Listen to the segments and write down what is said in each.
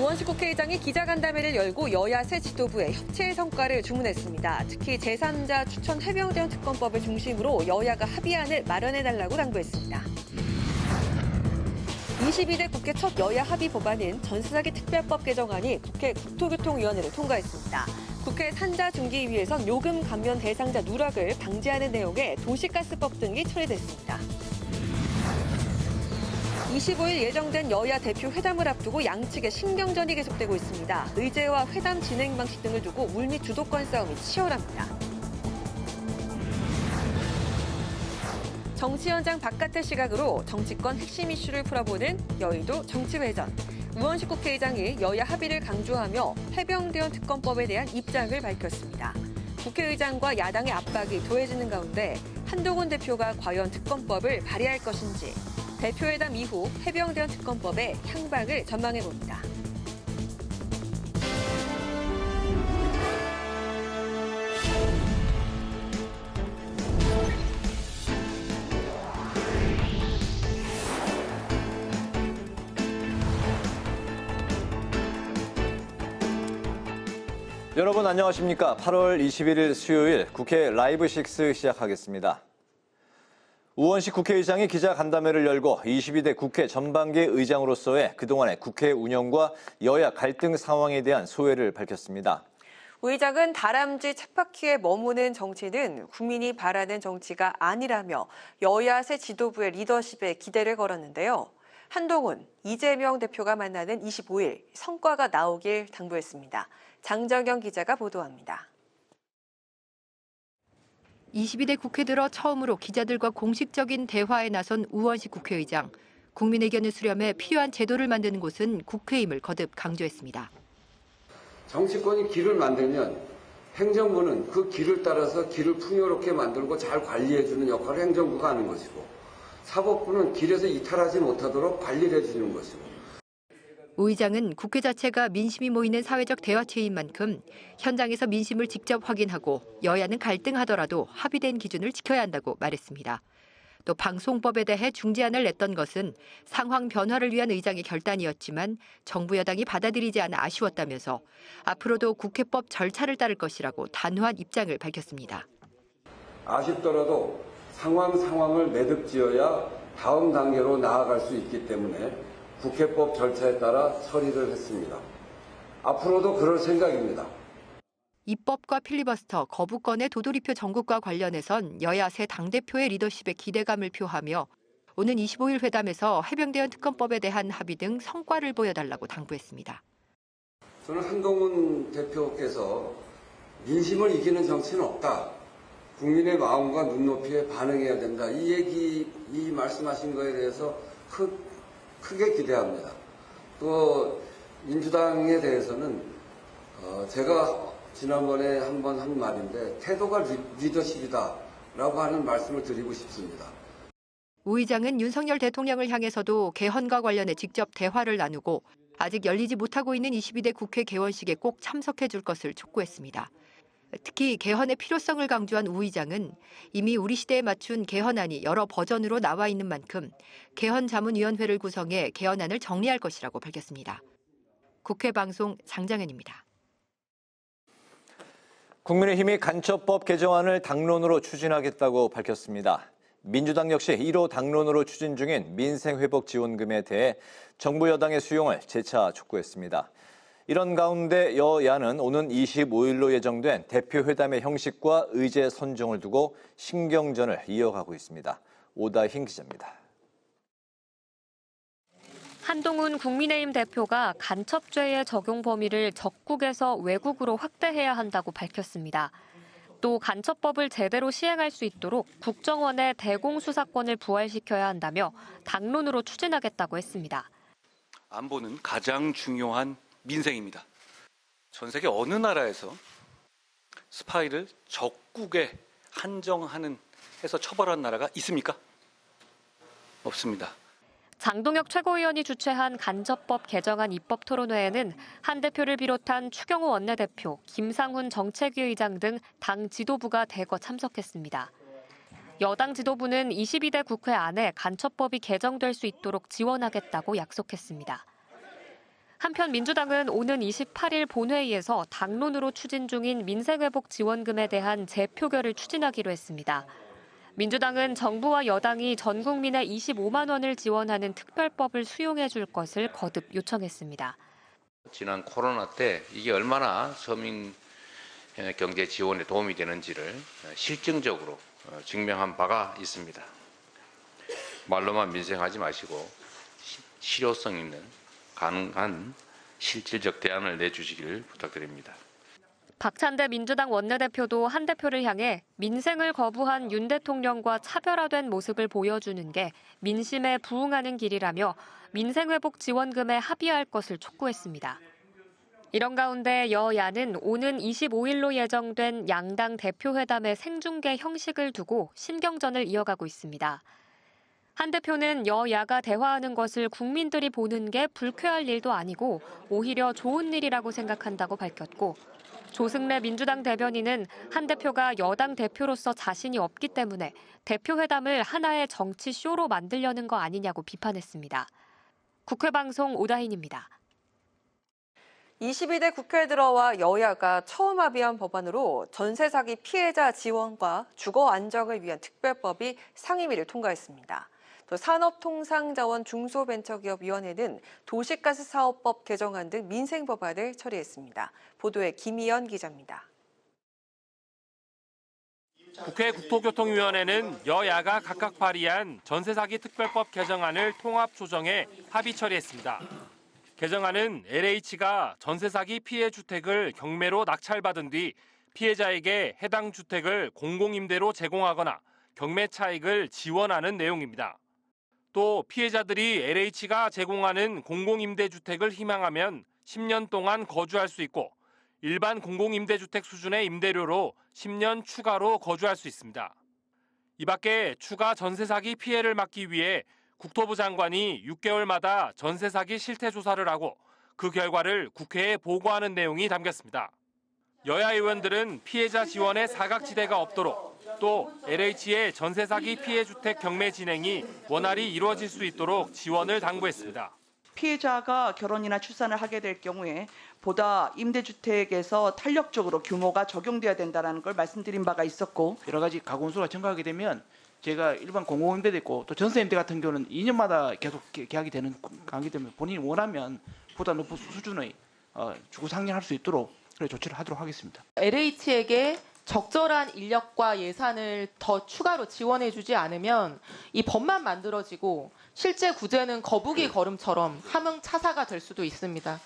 우원식 국회의장이 기자간담회를 열고 여야 새 지도부에 협치의 성과를 주문했습니다. 특히 제3자 추천 해병대원 특검법을 중심으로 여야가 합의안을 마련해달라고 당부했습니다. 22대 국회 첫 여야 합의 법안은 전세사기 특별법 개정안이 국회 국토교통위원회를 통과했습니다. 국회 산자중기위에선 요금 감면 대상자 누락을 방지하는 내용의 도시가스법 등이 처리됐습니다. 25일 예정된 여야 대표 회담을 앞두고 양측의 신경전이 계속되고 있습니다. 의제와 회담 진행 방식 등을 두고 물밑 주도권 싸움이 치열합니다. 정치 현장 바깥의 시각으로 정치권 핵심 이슈를 풀어보는 여의도 정치회전. 우원식 국회의장이 여야 합의를 강조하며 해병대원 특검법에 대한 입장을 밝혔습니다. 국회의장과 야당의 압박이 더해지는 가운데 한동훈 대표가 과연 특검법을 발의할 것인지 대표회담 이후 해병대원 특검법의 향방을 전망해봅니다. 여러분 안녕하십니까? 8월 21일 수요일 국회 라이브 6 시작하겠습니다. 우원식 국회의장이 기자간담회를 열고 22대 국회 전반기 의장으로서의 그동안의 국회 운영과 여야 갈등 상황에 대한 소회를 밝혔습니다. 우 의장은 다람쥐 쳇바퀴에 머무는 정치는 국민이 바라는 정치가 아니라며 여야 새 지도부의 리더십에 기대를 걸었는데요. 한동훈, 이재명 대표가 만나는 25일 성과가 나오길 당부했습니다. 장정영 기자가 보도합니다. 22대 국회 들어 처음으로 기자들과 공식적인 대화에 나선 우원식 국회의장. 국민 의견을 수렴해 필요한 제도를 만드는 곳은 국회임을 거듭 강조했습니다. 정치권이 길을 만들면 행정부는 그 길을 따라서 길을 풍요롭게 만들고 잘 관리해주는 역할을 행정부가 하는 것이고 사법부는 길에서 이탈하지 못하도록 관리를 해주는 것이고. 우 의장은 국회 자체가 민심이 모이는 사회적 대화체인 만큼 현장에서 민심을 직접 확인하고 여야는 갈등하더라도 합의된 기준을 지켜야 한다고 말했습니다. 또 방송법에 대해 중재안을 냈던 것은 상황 변화를 위한 의장의 결단이었지만 정부 여당이 받아들이지 않아 아쉬웠다면서 앞으로도 국회법 절차를 따를 것이라고 단호한 입장을 밝혔습니다. 아쉽더라도 상황을 매듭지어야 다음 단계로 나아갈 수 있기 때문에 국회법 절차에 따라 처리를 했습니다. 앞으로도 그럴 생각입니다. 입법과 필리버스터, 거부권의 도돌이표 정국과 관련해선 여야 새 당대표의 리더십에 기대감을 표하며 오는 25일 회담에서 해병대원 특검법에 대한 합의 등 성과를 보여달라고 당부했습니다. 저는 한동훈 대표께서 민심을 이기는 정치는 없다. 국민의 마음과 눈높이에 반응해야 된다. 이 말씀하신 거에 대해서 크게 기대합니다. 또 민주당에 대해서는 제가 지난번에 한번 한 말인데 태도가 리더십이다라고 하는 말씀을 드리고 싶습니다. 우 의장은 윤석열 대통령을 향해서도 개헌과 관련해 직접 대화를 나누고 아직 열리지 못하고 있는 22대 국회 개원식에 꼭 참석해 줄 것을 촉구했습니다. 특히 개헌의 필요성을 강조한 우 의장은 이미 우리 시대에 맞춘 개헌안이 여러 버전으로 나와 있는 만큼 개헌자문위원회를 구성해 개헌안을 정리할 것이라고 밝혔습니다. 국회 방송 장정현입니다. 국민의힘이 간첩법 개정안을 당론으로 추진하겠다고 밝혔습니다. 민주당 역시 1호 당론으로 추진 중인 민생회복지원금에 대해 정부 여당의 수용을 재차 촉구했습니다. 이런 가운데 여야는 오는 25일로 예정된 대표회담의 형식과 의제 선정을 두고 신경전을 이어가고 있습니다. 오다흰 기자입니다. 한동훈 국민의힘 대표가 간첩죄의 적용 범위를 적국에서 외국으로 확대해야 한다고 밝혔습니다. 또 간첩법을 제대로 시행할 수 있도록 국정원의 대공수사권을 부활시켜야 한다며 당론으로 추진하겠다고 했습니다. 안보는 가장 중요한 민생입니다. 전 세계 어느 나라에서 스파이를 적국에 한정하는 해서 처벌한 나라가 있습니까? 없습니다. 장동혁 최고위원이 주최한 간접법 개정안 입법 토론회에는 한 대표를 비롯한 추경호 원내대표, 김상훈 정책위 의장 등 당 지도부가 대거 참석했습니다. 여당 지도부는 22대 국회 안에 간첩법이 개정될 수 있도록 지원하겠다고 약속했습니다. 한편 민주당은 오는 28일 본회의에서 당론으로 추진 중인 민생회복 지원금에 대한 재표결을 추진하기로 했습니다. 민주당은 정부와 여당이 전 국민에 25만 원을 지원하는 특별법을 수용해 줄 것을 거듭 요청했습니다. 지난 코로나 때 이게 얼마나 서민 경제 지원에 도움이 되는지를 실증적으로 증명한 바가 있습니다. 말로만 민생하지 마시고 실효성 있는 가능한 실질적 대안을 내주시기를 부탁드립니다. 박찬대 민주당 원내대표도 한 대표를 향해 민생을 거부한 윤 대통령과 차별화된 모습을 보여주는 게 민심에 부응하는 길이라며 민생회복 지원금에 합의할 것을 촉구했습니다. 이런 가운데 여야는 오는 25일로 예정된 양당 대표회담의 생중계 형식을 두고 신경전을 이어가고 있습니다. 한 대표는 여야가 대화하는 것을 국민들이 보는 게 불쾌할 일도 아니고 오히려 좋은 일이라고 생각한다고 밝혔고, 조승래 민주당 대변인은 한 대표가 여당 대표로서 자신이 없기 때문에 대표회담을 하나의 정치 쇼로 만들려는 거 아니냐고 비판했습니다. 국회방송 오다인입니다. 22대 국회에 들어와 여야가 처음 합의한 법안으로 전세 사기 피해자 지원과 주거 안정을 위한 특별법이 상임위를 통과했습니다. 또 산업통상자원 중소벤처기업위원회는 도시가스사업법 개정안 등 민생 법안을 처리했습니다. 보도에 김희연 기자입니다. 국회 국토교통위원회는 여야가 각각 발의한 전세사기 특별법 개정안을 통합 조정해 합의 처리했습니다. 개정안은 LH가 전세사기 피해 주택을 경매로 낙찰받은 뒤 피해자에게 해당 주택을 공공임대로 제공하거나 경매 차익을 지원하는 내용입니다. 또 피해자들이 LH가 제공하는 공공임대주택을 희망하면 10년 동안 거주할 수 있고 일반 공공임대주택 수준의 임대료로 10년 추가로 거주할 수 있습니다. 이 밖에 추가 전세사기 피해를 막기 위해 국토부 장관이 6개월마다 전세사기 실태조사를 하고 그 결과를 국회에 보고하는 내용이 담겼습니다. 여야 의원들은 피해자 지원에 사각지대가 없도록 또 LH의 전세사기 피해 주택 경매 진행이 원활히 이루어질 수 있도록 지원을 당부했습니다. 피해자가 결혼이나 출산을 하게 될 경우에 보다 임대주택에서 탄력적으로 규모가 적용돼야 된다는 걸 말씀드린 바가 있었고, 여러 가지 가구 원수가 증가하게 되면 제가 일반 공공임대도 있고 또 전세임대 같은 경우는 2년마다 계속 계약이 되는 관계 때문에 본인이 원하면 보다 높은 수준의 주거 상향할 수 있도록 그래 조치를 하도록 하겠습니다. LH에게 적절한 인력과 예산을 더 추가로 지원해주지 않으면 이 법만 만들어지고 실제 구제는 거북이 걸음처럼 함흥차사가 될 수도 있습니다.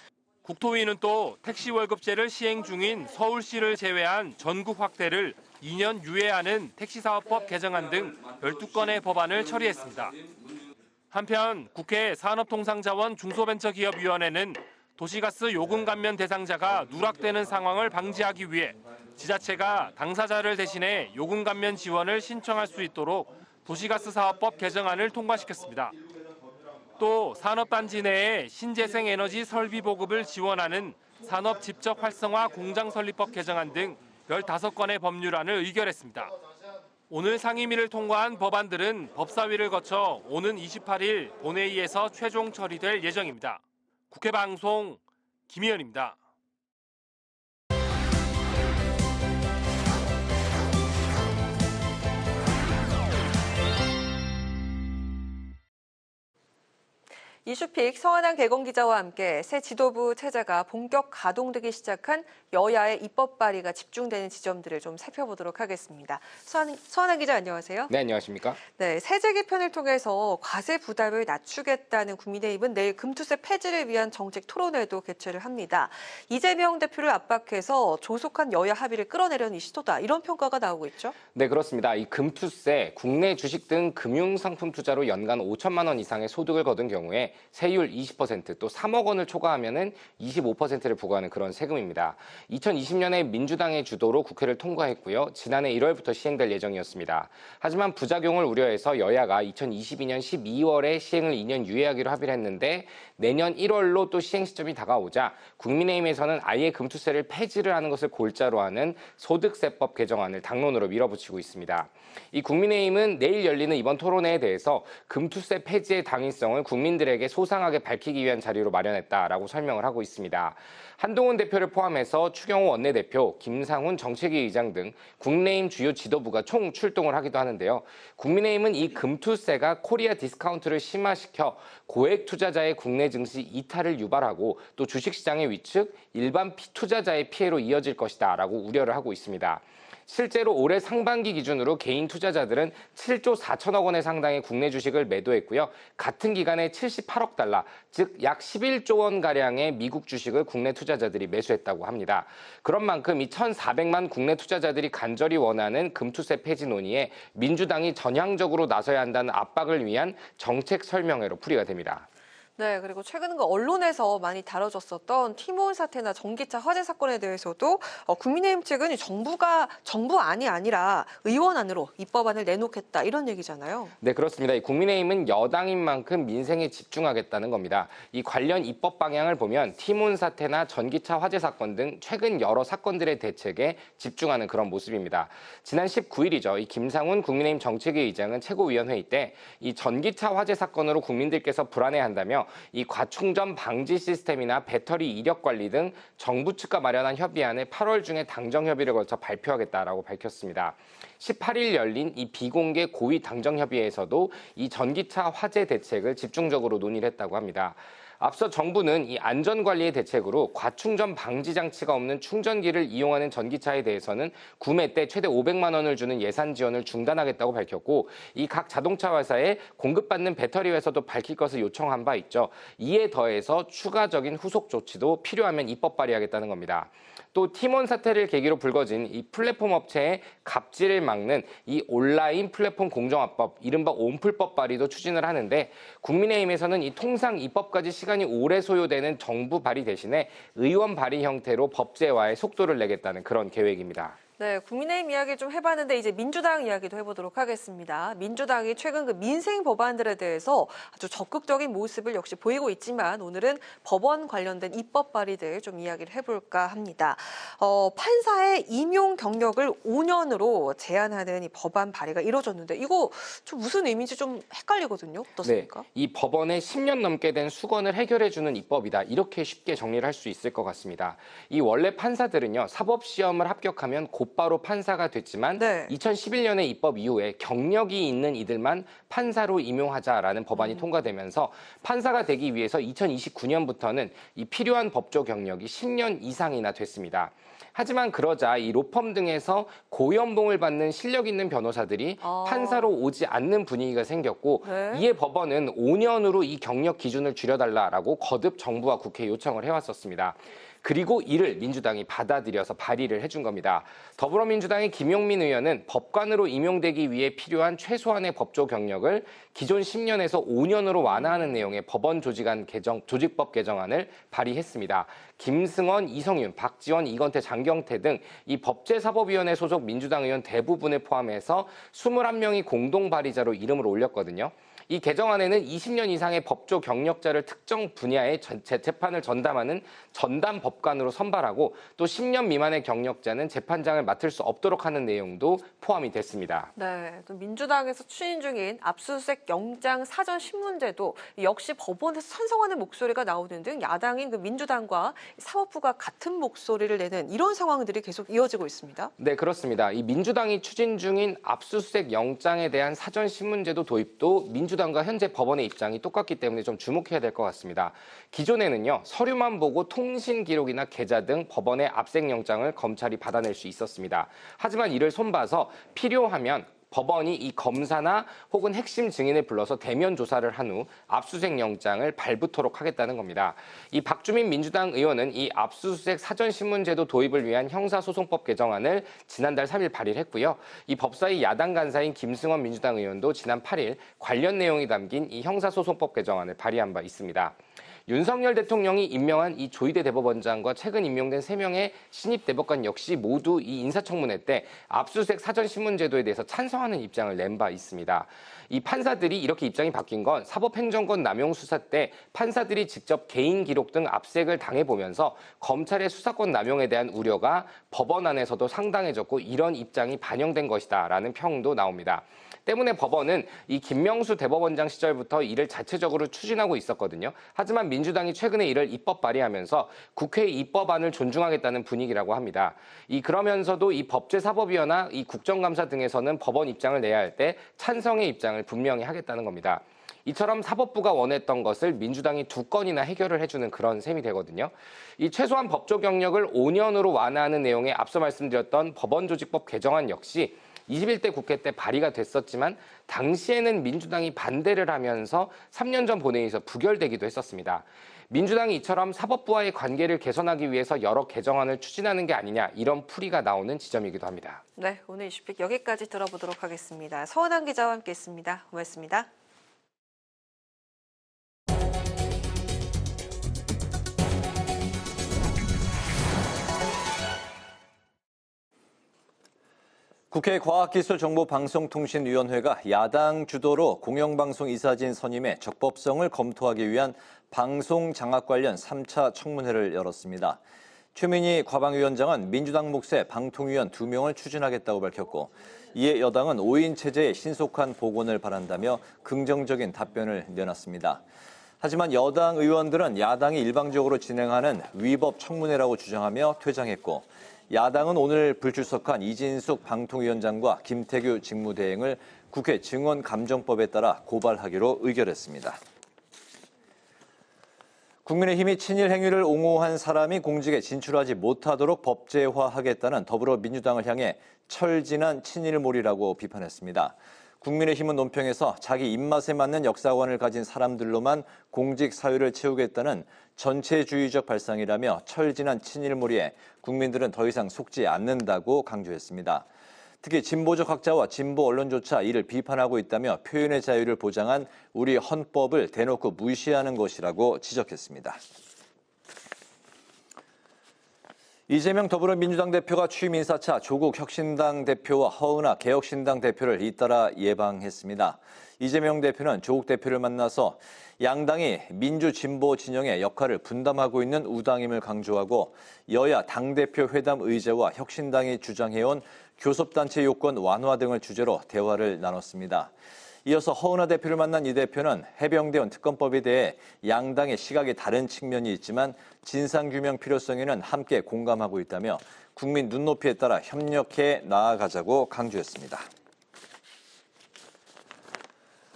국토위는 또 택시월급제를 시행 중인 서울시를 제외한 전국 확대를 2년 유예하는 택시사업법 개정안 등 12건의 법안을 처리했습니다. 한편 국회 산업통상자원 중소벤처기업위원회는 도시가스 요금 감면 대상자가 누락되는 상황을 방지하기 위해 지자체가 당사자를 대신해 요금 감면 지원을 신청할 수 있도록 도시가스 사업법 개정안을 통과시켰습니다. 또 산업단지 내에 신재생 에너지 설비 보급을 지원하는 산업 집적 활성화 공장 설립법 개정안 등 15건의 법률안을 의결했습니다. 오늘 상임위를 통과한 법안들은 법사위를 거쳐 오는 28일 본회의에서 최종 처리될 예정입니다. 국회 방송 김희연입니다. 이슈픽 서한한 개건 기자와 함께 새 지도부 체제가 본격 가동되기 시작한 여야의 입법 발의가 집중되는 지점들을 좀 살펴보도록 하겠습니다. 서한한 기자 안녕하세요. 네, 안녕하십니까? 네, 세제 개편을 통해서 과세 부담을 낮추겠다는 국민의힘은 내일 금투세 폐지를 위한 정책 토론회도 개최를 합니다. 이재명 대표를 압박해서 조속한 여야 합의를 끌어내려는 시도다. 이런 평가가 나오고 있죠? 네, 그렇습니다. 이 금투세, 국내 주식 등 금융상품 투자로 연간 5천만 원 이상의 소득을 거둔 경우에 세율 20% 또 3억 원을 초과하면은 25%를 부과하는 그런 세금입니다. 2020년에 민주당의 주도로 국회를 통과했고요. 지난해 1월부터 시행될 예정이었습니다. 하지만 부작용을 우려해서 여야가 2022년 12월에 시행을 2년 유예하기로 합의를 했는데 내년 1월로 또 시행 시점이 다가오자 국민의힘에서는 아예 금투세를 폐지를 하는 것을 골자로 하는 소득세법 개정안을 당론으로 밀어붙이고 있습니다. 이 국민의힘은 내일 열리는 이번 토론회에 대해서 금투세 폐지의 당위성을 국민들에게 국민들에게 소상하게 밝히기 위한 자리로 마련했다라고 설명을 하고 있습니다. 한동훈 대표를 포함해서 추경호 원내대표, 김상훈 정책위 의장 등 국민의힘 주요 지도부가 총 출동을 하기도 하는데요. 국민의힘은 이 금투세가 코리아 디스카운트를 심화시켜 고액 투자자의 국내 증시 이탈을 유발하고 또 주식시장의 위축, 일반 투자자의 피해로 이어질 것이다라고 우려를 하고 있습니다. 실제로 올해 상반기 기준으로 개인 투자자들은 7조 4천억 원의 상당의 국내 주식을 매도했고요. 같은 기간에 78억 달러, 즉 약 11조 원가량의 미국 주식을 국내 투자자들이 매수했다고 합니다. 그런 만큼 이 1,400만 국내 투자자들이 간절히 원하는 금투세 폐지 논의에 민주당이 전향적으로 나서야 한다는 압박을 위한 정책 설명회로 풀이가 됩니다. 네, 그리고 최근 그 언론에서 많이 다뤄졌었던 티몬 사태나 전기차 화재 사건에 대해서도 국민의힘 측은 정부안이 아니라 의원안으로 입법안을 내놓겠다 이런 얘기잖아요. 네, 그렇습니다. 이 국민의힘은 여당인 만큼 민생에 집중하겠다는 겁니다. 이 관련 입법 방향을 보면 티몬 사태나 전기차 화재 사건 등 최근 여러 사건들의 대책에 집중하는 그런 모습입니다. 지난 19일이죠. 이 김상훈 국민의힘 정책위 의장은 최고위원회의 때 이 전기차 화재 사건으로 국민들께서 불안해한다며 이 과충전 방지 시스템이나 배터리 이력 관리 등 정부 측과 마련한 협의안을 8월 중에 당정 협의를 거쳐 발표하겠다라고 밝혔습니다. 18일 열린 이 비공개 고위 당정 협의회에서도 이 전기차 화재 대책을 집중적으로 논의를 했다고 합니다. 앞서 정부는 이 안전관리의 대책으로 과충전 방지 장치가 없는 충전기를 이용하는 전기차에 대해서는 구매 때 최대 500만 원을 주는 예산 지원을 중단하겠다고 밝혔고 이 각 자동차 회사에 공급받는 배터리 회사도 밝힐 것을 요청한 바 있죠. 이에 더해서 추가적인 후속 조치도 필요하면 입법 발의하겠다는 겁니다. 또 티몬 사태를 계기로 불거진 이 플랫폼 업체의 갑질을 막는 이 온라인 플랫폼 공정화법, 이른바 온플법 발의도 추진을 하는데 국민의힘에서는 이 통상 입법까지 시간이 오래 소요되는 정부 발의 대신에 의원 발의 형태로 법제화에 속도를 내겠다는 그런 계획입니다. 네, 국민의힘 이야기 좀 해봤는데 이제 민주당 이야기도 해보도록 하겠습니다. 민주당이 최근 그 민생 법안들에 대해서 아주 적극적인 모습을 역시 보이고 있지만 오늘은 법원 관련된 입법 발의들 좀 이야기를 해볼까 합니다. 판사의 임용 경력을 5년으로 제한하는 이 법안 발의가 이루어졌는데 이거 좀 무슨 의미인지 좀 헷갈리거든요. 어떻습니까? 네, 이 법원의 10년 넘게 된 수건을 해결해주는 입법이다. 이렇게 쉽게 정리를 할 수 있을 것 같습니다. 이 원래 판사들은요, 사법시험을 합격하면 곧바로 판사가 됐지만 2011년에 입법 이후에 경력이 있는 이들만 판사로 임용하자라는 법안이 통과되면서 판사가 되기 위해서 2029년부터는 이 필요한 법조 경력이 10년 이상이나 됐습니다. 하지만 그러자 이 로펌 등에서 고연봉을 받는 실력 있는 변호사들이 판사로 오지 않는 분위기가 생겼고 이에 법원은 5년으로 이 경력 기준을 줄여달라라고 거듭 정부와 국회에 요청을 해왔었습니다. 그리고 이를 민주당이 받아들여서 발의를 해준 겁니다. 더불어민주당의 김용민 의원은 법관으로 임용되기 위해 필요한 최소한의 법조 경력을 기존 10년에서 5년으로 완화하는 내용의 법원 조직법 개정안을 발의했습니다. 김승원, 이성윤, 박지원, 이건태, 장경태 등 이 법제사법위원회 소속 민주당 의원 대부분을 포함해서 21명이 공동 발의자로 이름을 올렸거든요. 이 개정안에는 20년 이상의 법조 경력자를 특정 분야의 재판을 전담하는 전담 법관으로 선발하고 또 10년 미만의 경력자는 재판장을 맡을 수 없도록 하는 내용도 포함이 됐습니다. 네, 또 민주당에서 추진 중인 압수수색 영장 사전 신문제도 역시 법원에서 찬성하는 목소리가 나오는 등 야당인 그 민주당과 사법부가 같은 목소리를 내는 이런 상황들이 계속 이어지고 있습니다. 네, 그렇습니다. 이 민주당이 추진 중인 압수수색 영장에 대한 사전 신문제도 도입도 민주당과 현재 법원의 입장이 똑같기 때문에 좀 주목해야 될 것 같습니다. 기존에는요, 서류만 보고 통신 기록이나 계좌 등 법원의 압색 영장을 검찰이 받아낼 수 있었습니다. 하지만 이를 손봐서 필요하면 법원이 이 검사나 혹은 핵심 증인을 불러서 대면 조사를 한 후 압수수색 영장을 발부토록 하겠다는 겁니다. 이 박주민 민주당 의원은 이 압수수색 사전신문제도 도입을 위한 형사소송법 개정안을 지난달 3일 발의를 했고요. 이 법사위 야당 간사인 김승원 민주당 의원도 지난 8일 관련 내용이 담긴 이 형사소송법 개정안을 발의한 바 있습니다. 윤석열 대통령이 임명한 이 조희대 대법원장과 최근 임명된 3명의 신입 대법관 역시 모두 이 인사청문회 때 압수수색 사전신문제도에 대해서 찬성하는 입장을 낸 바 있습니다. 이 판사들이 이렇게 입장이 바뀐 건 사법행정권 남용 수사 때 판사들이 직접 개인 기록 등 압색을 당해보면서 검찰의 수사권 남용에 대한 우려가 법원 안에서도 상당해졌고 이런 입장이 반영된 것이다라는 평도 나옵니다. 때문에 법원은 이 김명수 대법원장 시절부터 이를 자체적으로 추진하고 있었거든요. 하지만 민주당이 최근에 이를 입법 발의하면서 국회 입법안을 존중하겠다는 분위기라고 합니다. 그러면서도 이 법제사법위원회나 이 국정감사 등에서는 법원 입장을 내야 할 때 찬성의 입장을 분명히 하겠다는 겁니다. 이처럼 사법부가 원했던 것을 민주당이 2건이나 해결을 해주는 그런 셈이 되거든요. 이 최소한 법조 경력을 5년으로 완화하는 내용에 앞서 말씀드렸던 법원조직법 개정안 역시 21대 국회 때 발의가 됐었지만 당시에는 민주당이 반대를 하면서 3년 전 본회의에서 부결되기도 했었습니다. 민주당이 이처럼 사법부와의 관계를 개선하기 위해서 여러 개정안을 추진하는 게 아니냐 이런 풀이가 나오는 지점이기도 합니다. 네, 오늘 이슈픽 여기까지 들어보도록 하겠습니다. 서원한 기자와 함께했습니다. 고맙습니다. 국회 과학기술정보방송통신위원회가 야당 주도로 공영방송 이사진 선임의 적법성을 검토하기 위한 방송 장악 관련 3차 청문회를 열었습니다. 최민희 과방위원장은 민주당 몫의 방통위원 2명을 추진하겠다고 밝혔고 이에 여당은 5인 체제의 신속한 복원을 바란다며 긍정적인 답변을 내놨습니다. 하지만 여당 의원들은 야당이 일방적으로 진행하는 위법 청문회라고 주장하며 퇴장했고 야당은 오늘 불출석한 이진숙 방통위원장과 김태규 직무대행을 국회 증언감정법에 따라 고발하기로 의결했습니다. 국민의힘이 친일 행위를 옹호한 사람이 공직에 진출하지 못하도록 법제화하겠다는 더불어민주당을 향해 철진한 친일몰이라고 비판했습니다. 국민의힘은 논평에서 자기 입맛에 맞는 역사관을 가진 사람들로만 공직 사회를 채우겠다는 전체주의적 발상이라며 철진한 친일몰이에 국민들은 더 이상 속지 않는다고 강조했습니다. 특히 진보적 학자와 진보 언론조차 이를 비판하고 있다며 표현의 자유를 보장한 우리 헌법을 대놓고 무시하는 것이라고 지적했습니다. 이재명 더불어민주당 대표가 취임 인사차 조국 혁신당 대표와 허은하 개혁신당 대표를 잇따라 예방했습니다. 이재명 대표는 조국 대표를 만나서 양당이 민주 진보 진영의 역할을 분담하고 있는 우당임을 강조하고 여야 당대표 회담 의제와 혁신당이 주장해온 교섭단체 요건 완화 등을 주제로 대화를 나눴습니다. 이어서 허은하 대표를 만난 이 대표는 해병대원 특검법에 대해 양당의 시각이 다른 측면이 있지만 진상규명 필요성에는 함께 공감하고 있다며 국민 눈높이에 따라 협력해 나아가자고 강조했습니다.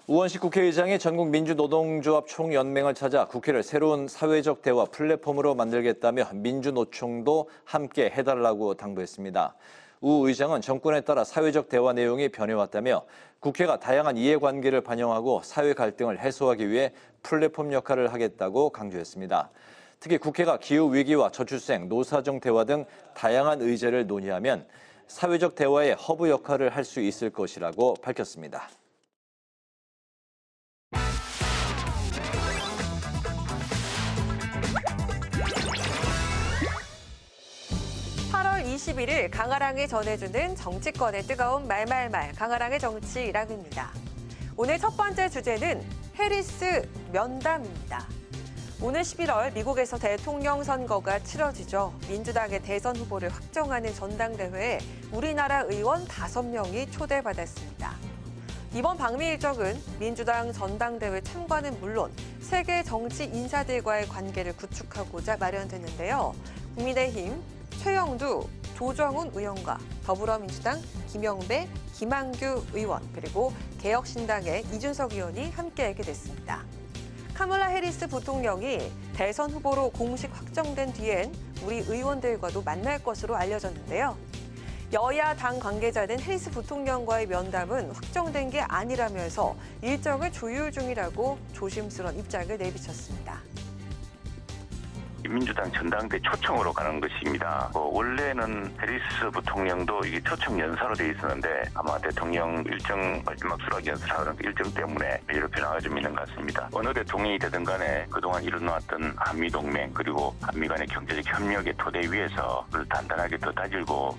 우원식 국회의장이 전국민주노동조합 총연맹을 찾아 국회를 새로운 사회적 대화 플랫폼으로 만들겠다며 민주노총도 함께 해달라고 당부했습니다. 우 의장은 정권에 따라 사회적 대화 내용이 변해왔다며 국회가 다양한 이해관계를 반영하고 사회 갈등을 해소하기 위해 플랫폼 역할을 하겠다고 강조했습니다. 특히 국회가 기후위기와 저출생, 노사정 대화 등 다양한 의제를 논의하면 사회적 대화의 허브 역할을 할 수 있을 것이라고 밝혔습니다. 8월 21일 강아랑이 전해주는 정치권의 뜨거운 말말말 강아랑의 정치라그입니다. 오늘 첫 번째 주제는 해리스 면담입니다. 오늘 11월 미국에서 대통령 선거가 치러지죠. 민주당의 대선 후보를 확정하는 전당대회에 우리나라 의원 5명이 초대받았습니다. 이번 방미 일정은 민주당 전당대회 참관은 물론 세계 정치 인사들과의 관계를 구축하고자 마련됐는데요. 국민의힘 최영두, 조정훈 의원과 더불어민주당 김영배, 김한규 의원 그리고 개혁신당의 이준석 의원이 함께하게 됐습니다. 카멀라 해리스 부통령이 대선 후보로 공식 확정된 뒤엔 우리 의원들과도 만날 것으로 알려졌는데요. 여야 당 관계자는 해리스 부통령과의 면담은 확정된 게 아니라면서 일정을 조율 중이라고 조심스러운 입장을 내비쳤습니다. 민주당 전당대 초청으로 가는 것입니다. 원래는 해리스 부통령도 이게 초청 연사로 돼 있었는데 아마 대통령 일정 마지막 수락 연사라는 일정 때문에 이렇게 변화가 좀 있는 것 같습니다. 어느 대통령이 되든 간에 그동안 일어났던 한미동맹 그리고 한미 간의 경제적 협력의 토대 위에서 단단하게 더 다지고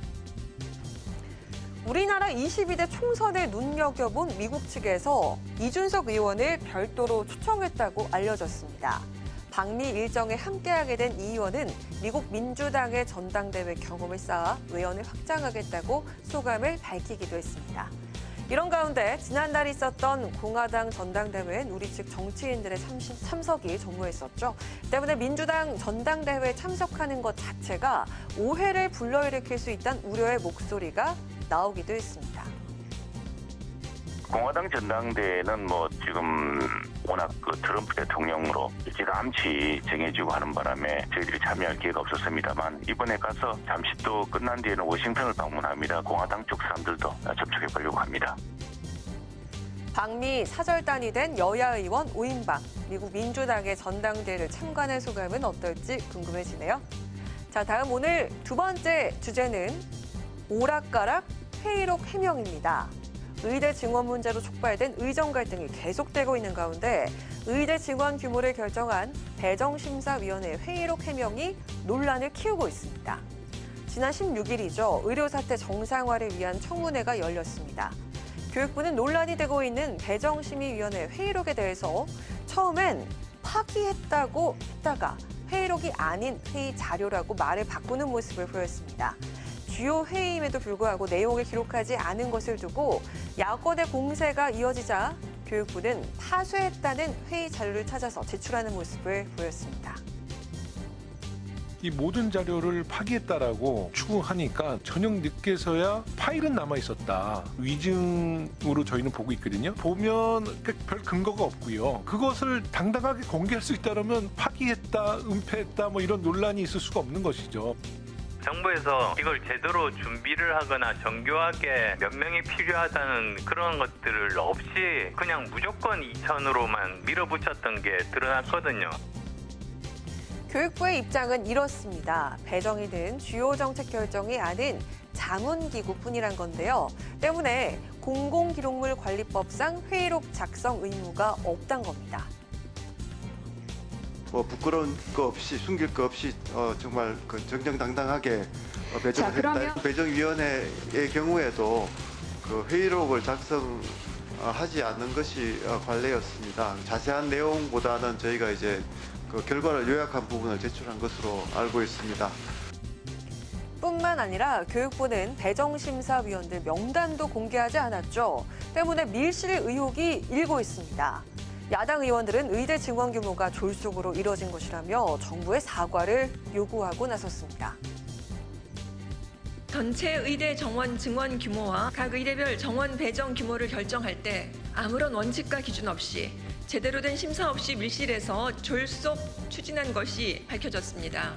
우리나라 22대 총선을 눈여겨본 미국 측에서 이준석 의원을 별도로 초청했다고 알려졌습니다. 방미 일정에 함께하게 된 이 의원은 미국 민주당의 전당대회 경험을 쌓아 외연을 확장하겠다고 소감을 밝히기도 했습니다. 이런 가운데 지난달 있었던 공화당 전당대회엔 우리 측 정치인들의 참석이 전무했었죠. 때문에 민주당 전당대회에 참석하는 것 자체가 오해를 불러일으킬 수 있다는 우려의 목소리가 나오기도 했습니다. 공화당 전당대회는 지금 워낙 트럼프 대통령으로 일찌감치 정해지고 하는 바람에 저희들이 참여할 기회가 없었습니다만 이번에 가서 잠시 또 끝난 뒤에는 워싱턴을 방문합니다. 공화당 쪽 사람들도 접촉해 보려고 합니다. 방미 사절단이 된 여야 의원 5인방, 미국 민주당의 전당대회를 참관한 소감은 어떨지 궁금해지네요. 자, 다음 오늘 두 번째 주제는 오락가락 회의록 해명입니다. 의대 증원 문제로 촉발된 의정 갈등이 계속되고 있는 가운데 의대 증원 규모를 결정한 배정심사위원회 회의록 해명이 논란을 키우고 있습니다. 지난 16일이죠. 의료사태 정상화를 위한 청문회가 열렸습니다. 교육부는 논란이 되고 있는 배정심의위원회 회의록에 대해서 처음엔 파기했다고 했다가 회의록이 아닌 회의 자료라고 말을 바꾸는 모습을 보였습니다. 주요 회의임에도 불구하고 내용을 기록하지 않은 것을 두고 야권의 공세가 이어지자 교육부는 파쇄했다는 회의 자료를 찾아서 제출하는 모습을 보였습니다. 이 모든 자료를 파기했다라고 추궁하니까 저녁 늦게서야 파일은 남아있었다. 위증으로 저희는 보고 있거든요. 보면 별 근거가 없고요. 그것을 당당하게 공개할 수 있다면 파기했다, 은폐했다 이런 논란이 있을 수가 없는 것이죠. 정부에서 이걸 제대로 준비를 하거나 정교하게 몇 명이 필요하다는 그런 것들을 없이 그냥 무조건 2,000으로만 밀어붙였던 게 드러났거든요. 교육부의 입장은 이렇습니다. 배정이 된 주요 정책 결정이 아닌 자문기구뿐이란 건데요. 때문에 공공기록물관리법상 회의록 작성 의무가 없단 겁니다. 부끄러운 거 없이 숨길 거 없이 정말 정정당당하게 배정을 했다. 배정위원회의 경우에도 회의록을 작성하지 않는 것이 관례였습니다. 자세한 내용보다는 저희가 이제 결과를 요약한 부분을 제출한 것으로 알고 있습니다. 뿐만 아니라 교육부는 배정심사위원들 명단도 공개하지 않았죠. 때문에 밀실 의혹이 일고 있습니다. 야당 의원들은 의대 증원 규모가 졸속으로 이뤄진 것이라며 정부의 사과를 요구하고 나섰습니다. 전체 의대 정원 증원 규모와 각 의대별 정원 배정 규모를 결정할 때 아무런 원칙과 기준 없이 제대로 된 심사 없이 밀실에서 졸속 추진한 것이 밝혀졌습니다.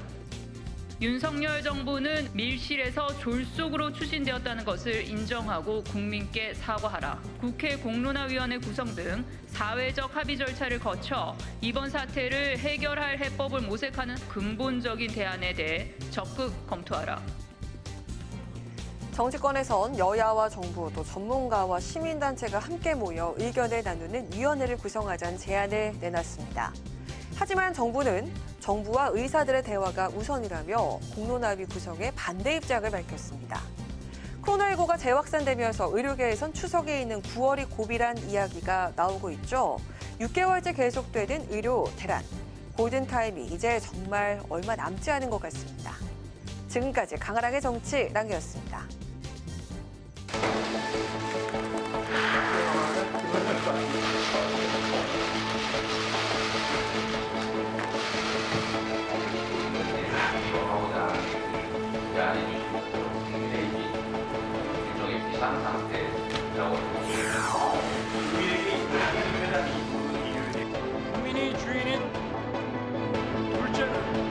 윤석열 정부는 밀실에서 졸속으로 추진되었다는 것을 인정하고 국민께 사과하라. 국회 공론화위원회 구성 등 사회적 합의 절차를 거쳐 이번 사태를 해결할 해법을 모색하는 근본적인 대안에 대해 적극 검토하라. 정치권에선 여야와 정부 또 전문가와 시민단체가 함께 모여 의견을 나누는 위원회를 구성하자는 제안을 내놨습니다. 하지만 정부는 정부와 의사들의 대화가 우선이라며 공론화위 구성에 반대 입장을 밝혔습니다. 코로나19가 재확산되면서 의료계에선 추석에 있는 9월이 고비란 이야기가 나오고 있죠. 6개월째 계속되는 의료 대란. 골든타임이 이제 정말 얼마 남지 않은 것 같습니다. 지금까지 강아랑의 정치랑이었습니다. 국민의 주인인 둘째는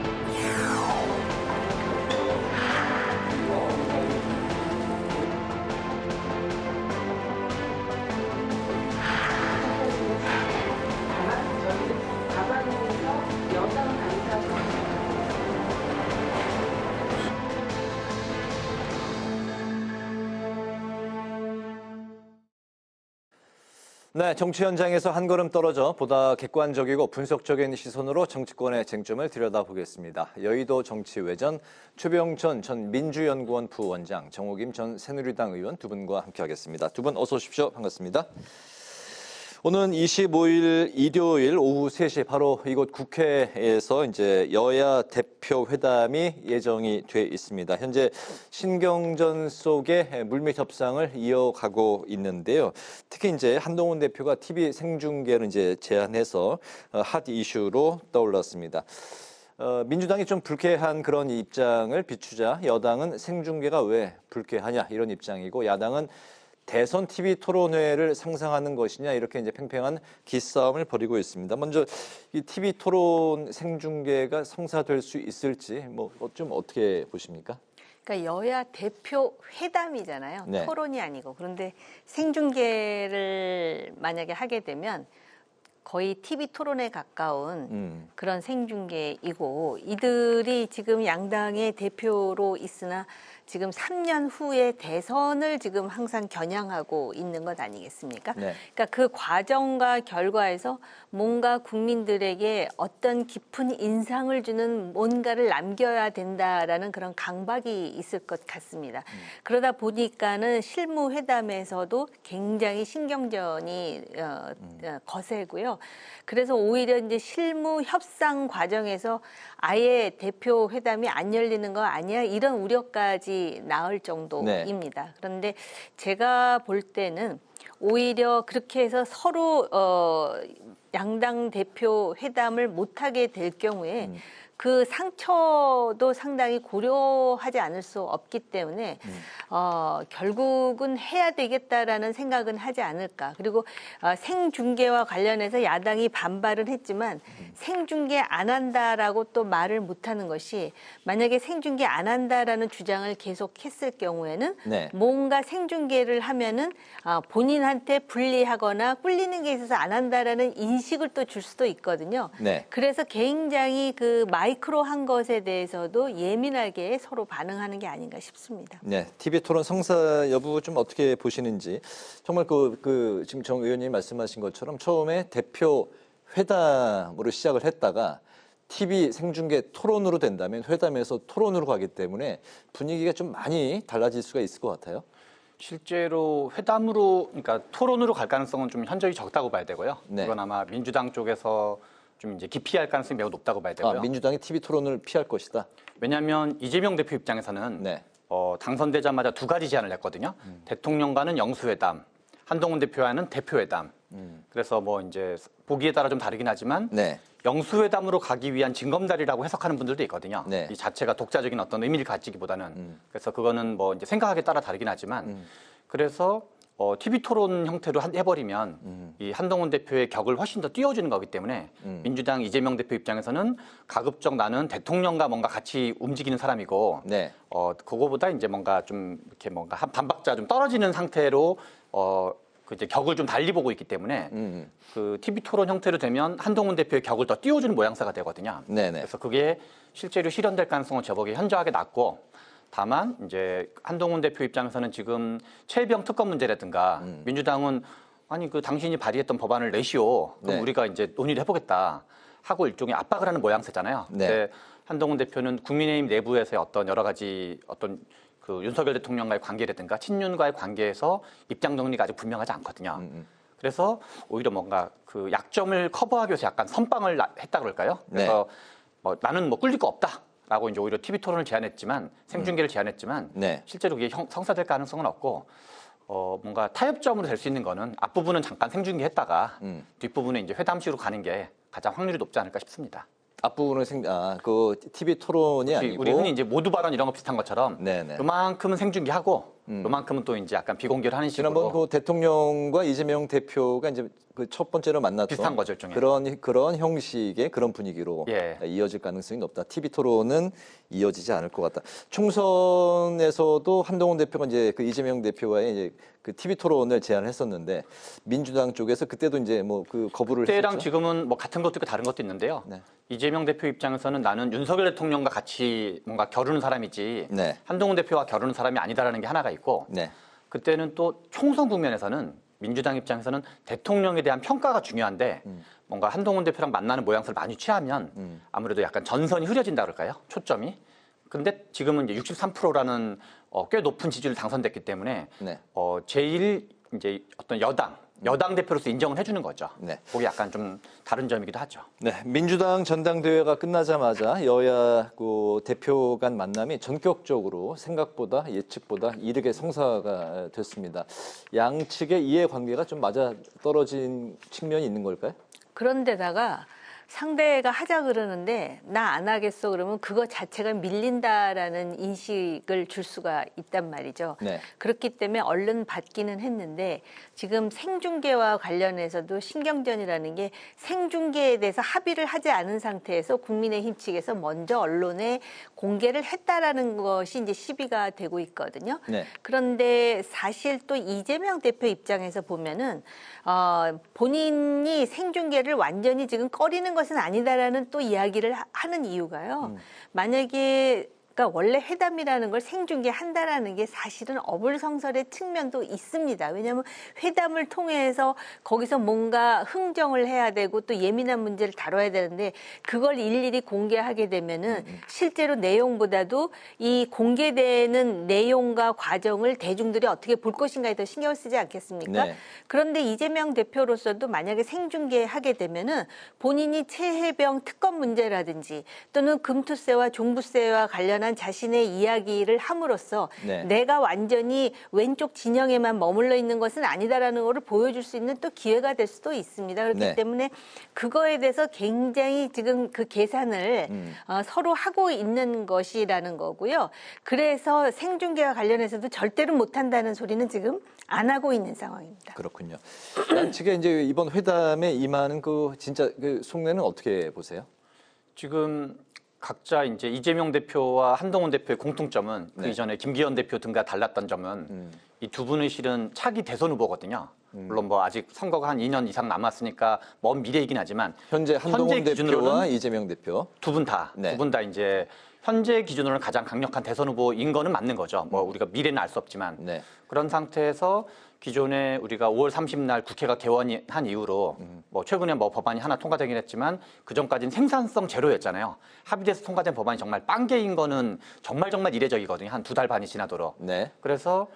네, 정치 현장에서 한 걸음 떨어져 보다 객관적이고 분석적인 시선으로 정치권의 쟁점을 들여다보겠습니다. 여의도 정치외전 최병천 전 민주연구원 부원장, 정호김 전 새누리당 의원 두 분과 함께하겠습니다. 두 분 어서 오십시오. 반갑습니다. 오는 25일 일요일 오후 3시 바로 이곳 국회에서 이제 여야 대표 회담이 예정이 돼 있습니다. 현재 신경전 속에 물밑 협상을 이어가고 있는데요. 특히 이제 한동훈 대표가 TV 생중계를 이제 제안해서 핫 이슈로 떠올랐습니다. 민주당이 좀 불쾌한 그런 입장을 비추자 여당은 생중계가 왜 불쾌하냐 이런 입장이고 야당은 대선 TV 토론회를 상상하는 것이냐 이렇게 이제 팽팽한 기싸움을 벌이고 있습니다. 먼저 이 TV 토론 생중계가 성사될 수 있을지 뭐 좀 어떻게 보십니까? 그러니까 여야 대표 회담이잖아요. 네. 토론이 아니고. 그런데 생중계를 만약에 하게 되면 거의 TV 토론에 가까운 그런 생중계이고 이들이 지금 양당의 대표로 있으나 지금 3년 후에 대선을 지금 항상 겨냥하고 있는 것 아니겠습니까? 네. 그러니까 그 과정과 결과에서 뭔가 국민들에게 어떤 깊은 인상을 주는 뭔가를 남겨야 된다라는 그런 강박이 있을 것 같습니다. 그러다 보니까는 실무 회담에서도 굉장히 신경전이 거세고요. 그래서 오히려 이제 실무 협상 과정에서 아예 대표 회담이 안 열리는 거 아니야? 이런 우려까지 나올 정도입니다. 네. 그런데 제가 볼 때는 오히려 그렇게 해서 서로 양당 대표 회담을 못하게 될 경우에 그 상처도 상당히 고려하지 않을 수 없기 때문에 결국은 해야 되겠다라는 생각은 하지 않을까. 그리고 생중계와 관련해서 야당이 반발을 했지만 생중계 안 한다라고 또 말을 못하는 것이 만약에 생중계 안 한다라는 주장을 계속했을 경우에는 네. 뭔가 생중계를 하면은 본인한테 불리하거나 꿀리는 게 있어서 안 한다라는 인식을 또 줄 수도 있거든요. 네. 그래서 굉장히 그 마이크로한 것에 대해서도 예민하게 서로 반응하는 게 아닌가 싶습니다. 네, TV 토론 성사 여부 좀 어떻게 보시는지 정말 지금 정 의원님 말씀하신 것처럼 처음에 대표 회담으로 시작을 했다가 TV 생중계 토론으로 된다면 회담에서 토론으로 가기 때문에 분위기가 좀 많이 달라질 수가 있을 것 같아요. 실제로 회담으로, 그러니까 토론으로 갈 가능성은 좀 현저히 적다고 봐야 되고요. 네. 그건 아마 민주당 쪽에서 좀 이제 기피할 가능성이 매우 높다고 봐야 되고요. 민주당이 TV 토론을 피할 것이다. 왜냐하면 이재명 대표 입장에서는 당선되자마자 두 가지 제안을 했거든요. 대통령과는 영수회담, 한동훈 대표와는 대표회담. 그래서 뭐 이제 보기에 따라 좀 다르긴 하지만 네. 영수회담으로 가기 위한 징검다리라고 해석하는 분들도 있거든요. 네. 이 자체가 독자적인 어떤 의미를 가지기보다는 그래서 그거는 뭐 이제 생각하기에 따라 다르긴 하지만 그래서 TV 토론 형태로 해버리면 이 한동훈 대표의 격을 훨씬 더 띄워주는 거기 때문에 민주당 이재명 대표 입장에서는 가급적 나는 대통령과 뭔가 같이 움직이는 사람이고 네. 그거보다 이제 뭔가 좀 이렇게 뭔가 한 반박자 좀 떨어지는 상태로 그 이제 격을 좀 달리 보고 있기 때문에 그 TV 토론 형태로 되면 한동훈 대표의 격을 더 띄워주는 모양새가 되거든요. 네네. 그래서 그게 실제로 실현될 가능성은 저보기 현저하게 낮고 다만 이제 한동훈 대표 입장에서는 지금 최혜병 특검 문제라든가 민주당은 아니 그 당신이 발의했던 법안을 내시오. 그럼 네. 우리가 이제 논의를 해보겠다 하고 일종의 압박을 하는 모양새잖아요. 네. 근데 한동훈 대표는 국민의힘 내부에서의 어떤 여러 가지 어떤 그 윤석열 대통령과의 관계라든가 친윤과의 관계에서 입장 정리가 아직 분명하지 않거든요. 그래서 오히려 뭔가 그 약점을 커버하기 위해서 약간 선빵을 했다 그럴까요? 그래서 뭐 나는 뭐 꿀릴 거 없다라고 이제 오히려 TV 토론을 제안했지만 생중계를 제안했지만 네. 실제로 그게 성사될 가능성은 없고 뭔가 타협점으로 될 수 있는 거는 앞부분은 잠깐 생중계했다가 뒷부분에 이제 회담식으로 가는 게 가장 확률이 높지 않을까 싶습니다. 앞부분은 그 TV 토론이 아니고 우리 흔히 이제 모두 발언 이런 거 비슷한 것처럼 네네. 그만큼은 생중계하고 그만큼은 또 이제 약간 비공개를 하는 식으로. 지난번 그 대통령과 이재명 대표가 이제 그 첫 번째로 만났던 비슷한 거죠, 일종의. 그런 형식의 그런 분위기로 이어질 가능성이 높다. TV 토론은 이어지지 않을 것 같다. 총선에서도 한동훈 대표가 이제 그 이재명 대표와의 이제 그 TV 토론을 제안했었는데 민주당 쪽에서 그때도 이제 뭐 그 거부를 그때랑 했었죠. 지금은 뭐 같은 것도 있고 다른 것도 있는데요. 네. 이재명 대표 입장에서는 나는 윤석열 대통령과 같이 뭔가 겨루는 사람이지 네. 한동훈 대표와 겨루는 사람이 아니다라는 게 하나가 있고 네. 그때는 또 총선 국면에서는 민주당 입장에서는 대통령에 대한 평가가 중요한데 뭔가 한동훈 대표랑 만나는 모양새를 많이 취하면 아무래도 약간 전선이 흐려진다 그럴까요? 초점이. 근데 지금은 이제 63%라는 꽤 높은 지지율 당선됐기 때문에 네. 제일 이제 어떤 여당 여당 대표로서 인정을 해주는 거죠. 네. 그게 약간 좀 다른 점이기도 하죠. 네, 민주당 전당대회가 끝나자마자 여야 대표 간 만남이 전격적으로 생각보다 예측보다 이르게 성사가 됐습니다. 양측의 이해관계가 좀 맞아떨어진 측면이 있는 걸까요? 그런데다가 상대가 하자 그러는데 나 안 하겠어 그러면 그거 자체가 밀린다라는 인식을 줄 수가 있단 말이죠. 네. 그렇기 때문에 얼른 받기는 했는데 지금 생중계와 관련해서도 신경전이라는 게 생중계에 대해서 합의를 하지 않은 상태에서 국민의힘 측에서 먼저 언론에 공개를 했다라는 것이 이제 시비가 되고 있거든요. 네. 그런데 사실 또 이재명 대표 입장에서 보면은 본인이 생중계를 완전히 지금 꺼리는 것은 아니다라는 또 이야기를 하는 이유가요. 만약에 그러니까 원래 회담이라는 걸 생중계한다라는 게 사실은 어불성설의 측면도 있습니다. 왜냐하면 회담을 통해서 거기서 뭔가 흥정을 해야 되고 또 예민한 문제를 다뤄야 되는데 그걸 일일이 공개하게 되면은 실제로 내용보다도 이 공개되는 내용과 과정을 대중들이 어떻게 볼 것인가에 더 신경을 쓰지 않겠습니까? 네. 그런데 이재명 대표로서도 만약에 생중계하게 되면은 본인이 최혜병 특검 문제라든지 또는 금투세와 종부세와 관련한 자신의 이야기를 함으로써 네. 내가 완전히 왼쪽 진영에만 머물러 있는 것은 아니다라는 것을 보여줄 수 있는 또 기회가 될 수도 있습니다. 그렇기 네. 때문에 그거에 대해서 굉장히 지금 그 계산을 서로 하고 있는 것이라는 거고요. 그래서 생중계와 관련해서도 절대로 못한다는 소리는 지금 안 하고 있는 상황입니다. 그렇군요. 양측의 이제 이번 회담에 임하는 진짜 속내는 어떻게 보세요? 지금 각자 이제 이재명 대표와 한동훈 대표의 공통점은 네. 그 이전에 김기현 대표 등과 달랐던 점은 이 두 분은 실은 차기 대선 후보거든요. 물론 뭐 아직 선거가 한 2년 이상 남았으니까 먼 미래이긴 하지만 현재 한동훈 기준으로는 대표와 이재명 대표 두 분 다 이제 현재 기준으로는 가장 강력한 대선 후보인 거는 맞는 거죠. 뭐 우리가 미래는 알 수 없지만 네. 그런 상태에서 기존에 우리가 5월 30날 국회가 개원한 이후로 뭐 최근에 뭐 법안이 하나 통과되긴 했지만 그 전까지는 생산성 제로였잖아요. 합의돼서 통과된 법안이 정말 빵개인 거는 정말 이례적이거든요. 한 2달 반이 지나도록. 네. 그래서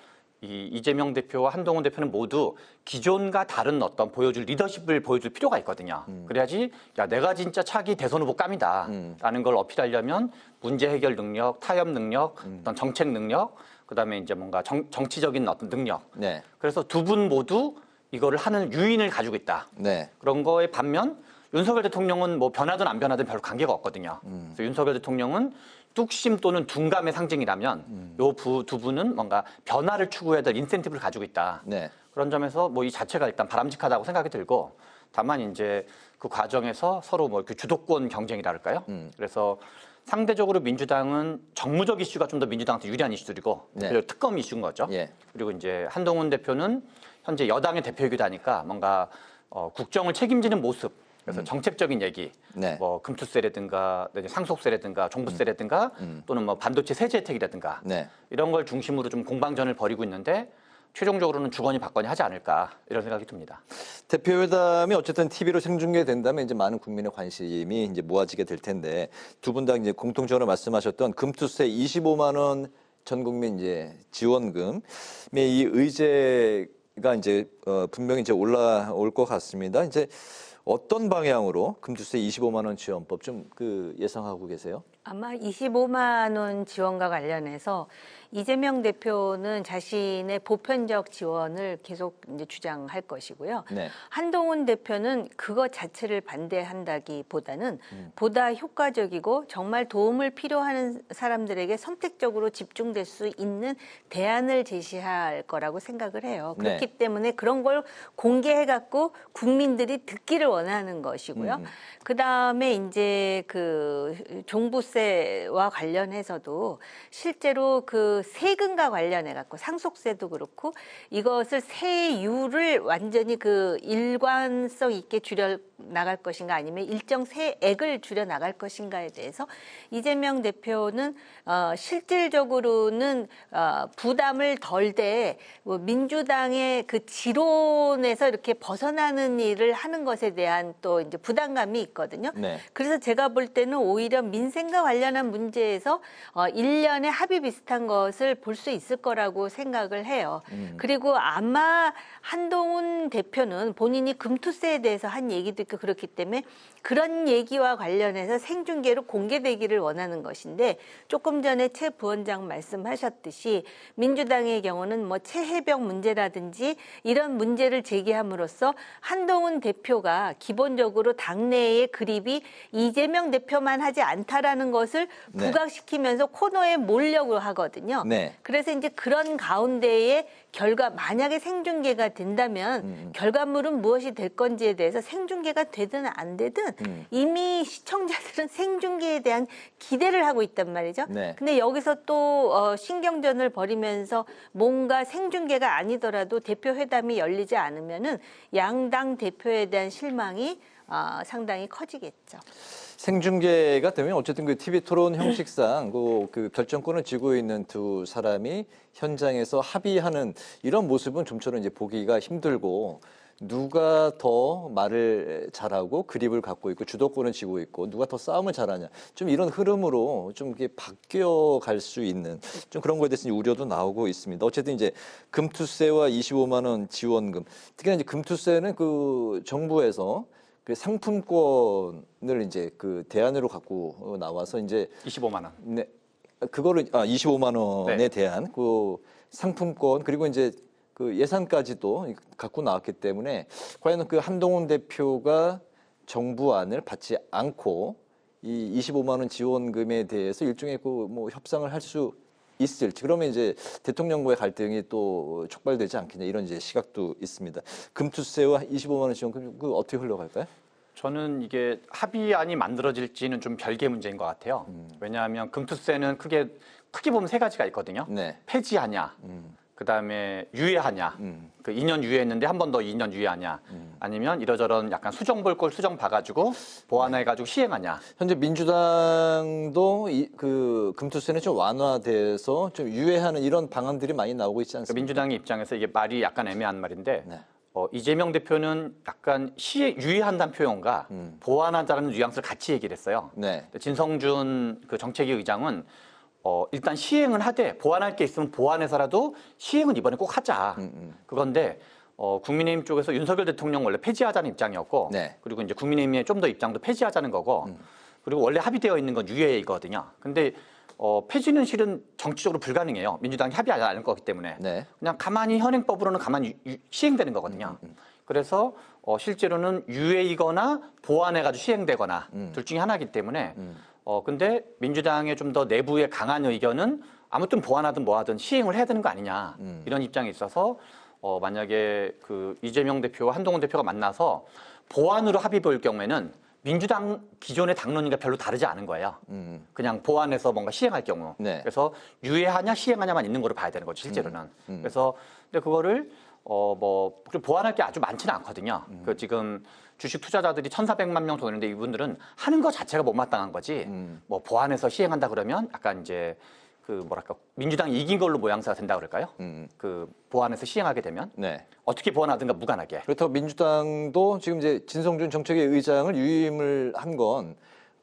이재명 대표와 한동훈 대표는 모두 기존과 다른 어떤 보여줄 리더십을 보여줄 필요가 있거든요. 그래야지 야 내가 진짜 차기 대선 후보 감이다라는 걸 어필하려면 문제 해결 능력, 타협 능력, 어떤 정책 능력, 그다음에 이제 뭔가 정치적인 어떤 능력. 네. 그래서 두 분 모두 이거를 하는 유인을 가지고 있다. 네. 그런 거에 반면 윤석열 대통령은 뭐 변하든 안 변하든 별 관계가 없거든요. 그래서 윤석열 대통령은 뚝심 또는 둔감의 상징이라면 요 두 분은 뭔가 변화를 추구해야 될 인센티브를 가지고 있다. 네. 그런 점에서 뭐 이 자체가 일단 바람직하다고 생각이 들고 다만 이제 그 과정에서 서로 뭐 이렇게 주도권 경쟁이랄까요? 그래서 상대적으로 민주당은 정무적 이슈가 좀 더 민주당한테 유리한 이슈들이고 네. 그리고 특검 이슈인 거죠. 예. 그리고 이제 한동훈 대표는 현재 여당의 대표이기도 하니까 뭔가 국정을 책임지는 모습 그래서 정책적인 얘기, 네. 뭐 금투세라든가 상속세라든가 종부세라든가 또는 뭐 반도체 세제 혜택이라든가 네. 이런 걸 중심으로 좀 공방전을 벌이고 있는데 최종적으로는 주거니 받거니 하지 않을까 이런 생각이 듭니다. 대표회담이 어쨌든 TV로 생중계된다면 이제 많은 국민의 관심이 이제 모아지게 될 텐데 두 분 다 이제 공통적으로 말씀하셨던 금투세 25만 원 전 국민 이제 지원금의 이 의제가 이제 분명히 이제 올라올 것 같습니다. 이제 어떤 방향으로 금투세 25만 원 지원법 좀 예상하고 계세요? 아마 25만 원 지원과 관련해서 이재명 대표는 자신의 보편적 지원을 계속 이제 주장할 것이고요. 네. 한동훈 대표는 그거 자체를 반대한다기보다는 보다 효과적이고 정말 도움을 필요하는 사람들에게 선택적으로 집중될 수 있는 대안을 제시할 거라고 생각을 해요. 그렇기 네. 때문에 그런 걸 공개해갖고 국민들이 듣기를 원하는 것이고요. 그 다음에 이제 종부세와 관련해서도 실제로 세금과 관련해 갖고 상속세도 그렇고 이것을 세율을 완전히 일관성 있게 줄여 나갈 것인가 아니면 일정 세액을 줄여 나갈 것인가에 대해서 이재명 대표는 실질적으로는 부담을 덜되 민주당의 지론에서 이렇게 벗어나는 일을 하는 것에 대해 대한 또 이제 부담감이 있거든요. 네. 그래서 제가 볼 때는 오히려 민생과 관련한 문제에서 일련의 합의 비슷한 것을 볼 수 있을 거라고 생각을 해요. 그리고 아마 한동훈 대표는 본인이 금투세에 대해서 한 얘기도 있고 그렇기 때문에 그런 얘기와 관련해서 생중계로 공개되기를 원하는 것인데 조금 전에 최 부원장 말씀하셨듯이 민주당의 경우는 뭐 최혜병 문제라든지 이런 문제를 제기함으로써 한동훈 대표가 기본적으로 당내의 그립이 이재명 대표만 하지 않다라는 것을 네. 부각시키면서 코너에 몰려고 하거든요. 네. 그래서 이제 그런 가운데에 만약에 생중계가 된다면 결과물은 무엇이 될 건지에 대해서 생중계가 되든 안 되든 이미 시청자들은 생중계에 대한 기대를 하고 있단 말이죠. 네. 근데 여기서 또 신경전을 벌이면서 뭔가 생중계가 아니더라도 대표회담이 열리지 않으면은 양당 대표에 대한 실망이 상당히 커지겠죠. 생중계가 되면 어쨌든 그 TV 토론 형식상 그 결정권을 쥐고 있는 두 사람이 현장에서 합의하는 이런 모습은 좀처럼 이제 보기가 힘들고 누가 더 말을 잘하고 그립을 갖고 있고 주도권을 쥐고 있고 누가 더 싸움을 잘하냐 좀 이런 흐름으로 좀 이게 바뀌어 갈 수 있는 좀 그런 거에 대해서 우려도 나오고 있습니다. 어쨌든 이제 금투세와 25만 원 지원금 특히나 이제 금투세는 그 정부에서 그 상품권을 이제 그 대안으로 갖고 나와서 이제 25만 원. 네. 그거를 25만 원에 네. 대한 그 상품권 그리고 이제 그 예산까지도 갖고 나왔기 때문에 과연 그 한동훈 대표가 정부안을 받지 않고 이 25만 원 지원금에 대해서 일종의 그 뭐 협상을 할 수 있을지 그러면 이제 대통령과의 갈등이 또 촉발되지 않겠냐 이런 이제 시각도 있습니다. 금투세와 25만 원 지원금 그 어떻게 흘러갈까요? 저는 이게 합의안이 만들어질지는 좀 별개 문제인 것 같아요. 왜냐하면 금투세는 크게 보면 세 가지가 있거든요. 네. 폐지하냐, 그다음에 유예하냐, 그 2년 유예했는데 한 번 더 2년 유예하냐, 아니면 이러저런 약간 수정 볼 걸 수정 봐가지고 보완해가지고 시행하냐. 현재 민주당도 그 금투세는 좀 완화돼서 좀 유예하는 이런 방안들이 많이 나오고 있지 않습니까? 민주당의 입장에서 이게 말이 약간 애매한 말인데 이재명 대표는 약간 유예한다는 표현과 보완하자는 뉘앙스를 같이 얘기를 했어요. 네. 진성준 그 정책위 의장은 일단 시행은 하되 보완할 게 있으면 보완해서라도 시행은 이번에 꼭 하자. 그건데 국민의힘 쪽에서 윤석열 대통령 원래 폐지하자는 입장이었고 네. 그리고 이제 국민의힘의 좀 더 입장도 폐지하자는 거고 그리고 원래 합의되어 있는 건 유예이거든요. 근데 폐지는 실은 정치적으로 불가능해요. 민주당이 합의하지 않을 거기 때문에 네. 그냥 가만히 현행법으로는 가만히 시행되는 거거든요. 그래서 실제로는 유예이거나 보완해가지고 시행되거나 둘 중에 하나이기 때문에 근데 민주당의 좀 더 내부의 강한 의견은 아무튼 보완하든 뭐하든 시행을 해야 되는 거 아니냐 이런 입장이 있어서 만약에 그 이재명 대표와 한동훈 대표가 만나서 보완으로 합의 볼 경우에는 민주당 기존의 당론과 별로 다르지 않은 거예요. 그냥 보완해서 뭔가 시행할 경우. 네. 그래서 유예하냐 시행하냐만 있는 거로 봐야 되는 거죠, 실제로는. 그래서 근데 그거를 보완할 게 아주 많지는 않거든요. 그 지금 주식 투자자들이 1,400만 명 정도 있는데 이분들은 하는 것 자체가 못마땅한 거지. 뭐 보완해서 시행한다 그러면 약간 이제 그 뭐랄까 민주당이 이긴 걸로 모양새가 된다 그럴까요? 그 보완해서 시행하게 되면 네. 어떻게 보완하든가 무관하게. 그렇다고 민주당도 지금 이제 진성준 정책위 의장을 유임을 한 건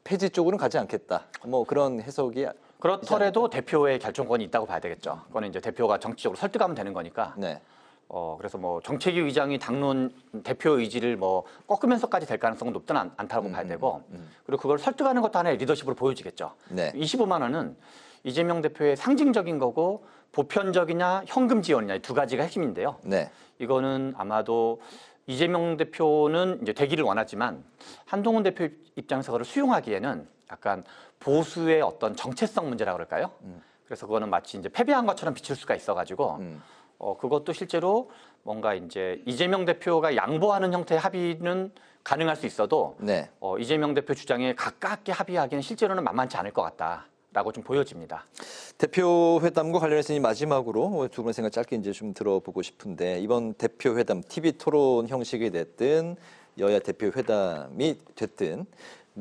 폐지 쪽으로는 가지 않겠다. 뭐 그런 해석이 그렇더라도 대표의 결정권이 있다고 봐야 되겠죠. 그거는 이제 대표가 정치적으로 설득하면 되는 거니까. 네. 그래서 뭐 정책위 의장이 당론 대표 의지를 뭐 꺾으면서까지 될 가능성은 높지는 않다고 봐야 되고 그리고 그걸 설득하는 것도 하나의 리더십으로 보여지겠죠. 네. 25만 원은 이재명 대표의 상징적인 거고 보편적이냐 현금 지원이냐 이 두 가지가 핵심인데요. 네. 이거는 아마도 이재명 대표는 이제 되기를 원하지만 한동훈 대표 입장에서 그걸 수용하기에는 약간 보수의 어떤 정체성 문제라 그럴까요? 그래서 그거는 마치 이제 패배한 것처럼 비칠 수가 있어가지고 그것도 실제로 뭔가 이제 이재명 대표가 양보하는 형태의 합의는 가능할 수 있어도 네. 이재명 대표 주장에 가깝게 합의하기는 실제로는 만만치 않을 것 같다라고 좀 보여집니다. 대표 회담과 관련해서 마지막으로 두 분 생각 짧게 이제 좀 들어보고 싶은데 이번 대표 회담 TV 토론 형식이 됐든 여야 대표 회담이 됐든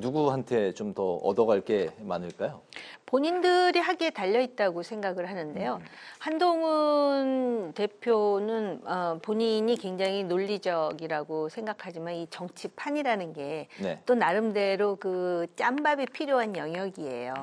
누구한테 좀 더 얻어갈 게 많을까요? 본인들이 하기에 달려 있다고 생각을 하는데요. 한동훈 대표는 본인이 굉장히 논리적이라고 생각하지만 이 정치판이라는 게 또 나름대로 그 짬밥이 필요한 영역이에요.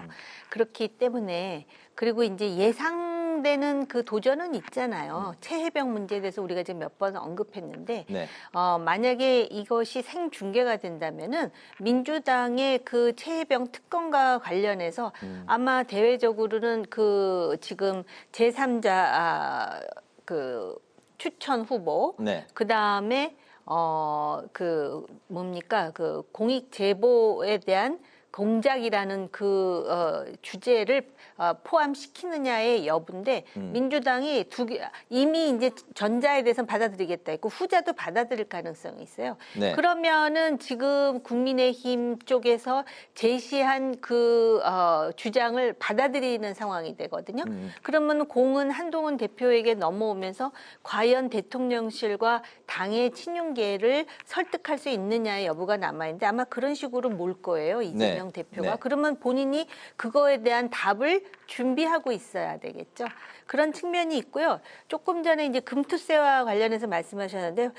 그렇기 때문에 그리고 이제 예상되는 그 도전은 있잖아요. 최혜병 문제에 대해서 우리가 지금 몇 번 언급했는데 만약에 이것이 생중계가 된다면은 민주당의 그 최혜병 특검과 관련해서 아마 대외적으로는 그 지금 제3자 그 추천 후보 그 다음에 그 뭡니까 그 공익 제보에 대한 공작이라는 그 주제를 포함시키느냐의 여부인데 민주당이 이미 이제 전자에 대해서는 받아들이겠다 했고 후자도 받아들일 가능성이 있어요. 그러면은 지금 국민의힘 쪽에서 제시한 그 주장을 받아들이는 상황이 되거든요. 그러면 공은 한동훈 대표에게 넘어오면서 과연 대통령실과 당의 친윤계를 설득할 수 있느냐의 여부가 남아있는데 아마 그런 식으로 몰 거예요. 이재명 대표가. 그러면 본인이 그거에 대한 답을 준비하고 있어야 되겠죠. 그런 측면이 있고요. 조금 전에 이제 금투세와 관련해서 말씀하셨는데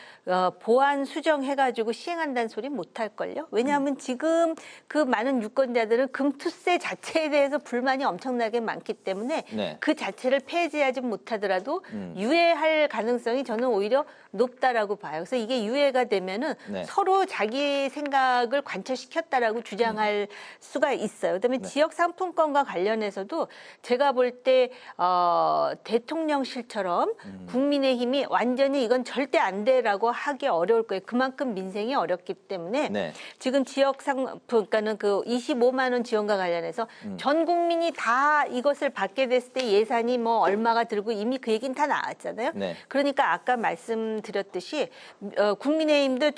보안 수정해가지고 시행한다는 소리 못할걸요. 왜냐하면 지금 그 많은 유권자들은 금투세 자체에 대해서 불만이 엄청나게 많기 때문에 그 자체를 폐지하지 못하더라도 유예할 가능성이 저는 오히려 높다라고 봐요. 그래서 이게 유예가 되면은 서로 자기 생각을 관철시켰다라고 주장할 수가 있어요. 그다음에 지역 상품권과 관련해서도 제가 볼 때 대통령실처럼 국민의힘이 완전히 이건 절대 안 돼라고 하기 어려울 거예요. 그만큼 민생이 어렵기 때문에 지금 지역 상품 그러니까는 그 25만 원 지원과 관련해서 전 국민이 다 이것을 받게 됐을 때 예산이 뭐 얼마가 들고 이미 그 얘기는 다 나왔잖아요. 그러니까 아까 말씀드렸듯이 국민의힘도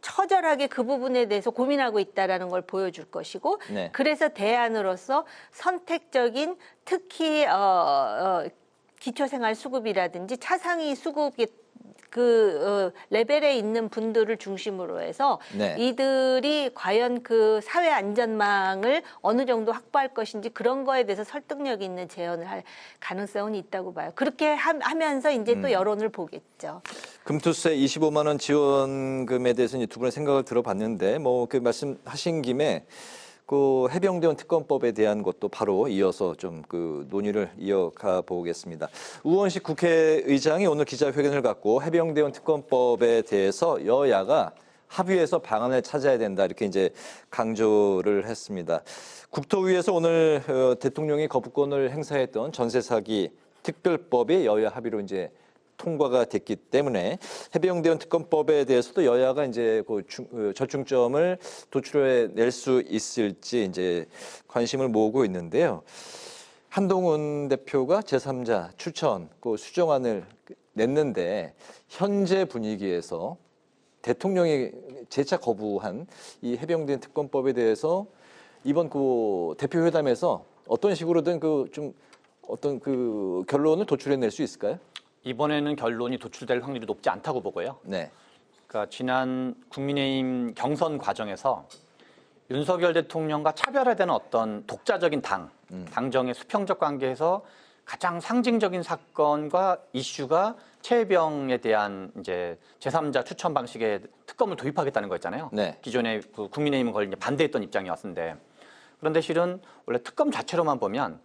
처절하게 그 부분에 대해서 고민하고 있다라는 걸 보여줄 것이고 그래서 대안으로서 선택적인 특히 기초생활수급이라든지 차상위 수급이 그 레벨에 있는 분들을 중심으로 해서 이들이 과연 그 사회 안전망을 어느 정도 확보할 것인지 그런 거에 대해서 설득력 있는 제언을 할 가능성은 있다고 봐요. 그렇게 하면서 이제 또 여론을 보겠죠. 금투세 25만 원 지원금에 대해서 이제 두 분의 생각을 들어봤는데 뭐 그 말씀하신 김에 그 해병대원 특검법에 대한 것도 바로 이어서 좀 그 논의를 이어가 보겠습니다. 우원식 국회의장이 오늘 기자회견을 갖고 해병대원 특검법에 대해서 여야가 합의해서 방안을 찾아야 된다 이렇게 이제 강조를 했습니다. 국토위에서 오늘 대통령이 거부권을 행사했던 전세 사기 특별법이 여야 합의로 이제 통과가 됐기 때문에 해병대원 특검법에 대해서도 여야가 이제 그 절충점을 도출해 낼 수 있을지 이제 관심을 모으고 있는데요. 한동훈 대표가 제3자 추천 그 수정안을 냈는데 현재 분위기에서 대통령이 재차 거부한 이 해병대원 특검법에 대해서 이번 그 대표회담에서 어떤 식으로든 그 좀 어떤 그 결론을 도출해낼 수 있을까요? 이번에는 결론이 도출될 확률이 높지 않다고 보고요. 그러니까 지난 국민의힘 경선 과정에서 윤석열 대통령과 차별화되는 어떤 독자적인 당정의 수평적 관계에서 가장 상징적인 사건과 이슈가 최혜병에 대한 이제 제3자 추천 방식의 특검을 도입하겠다는 거였잖아요. 기존에 그 국민의힘은 그걸 이제 반대했던 입장이었는데 그런데 실은 원래 특검 자체로만 보면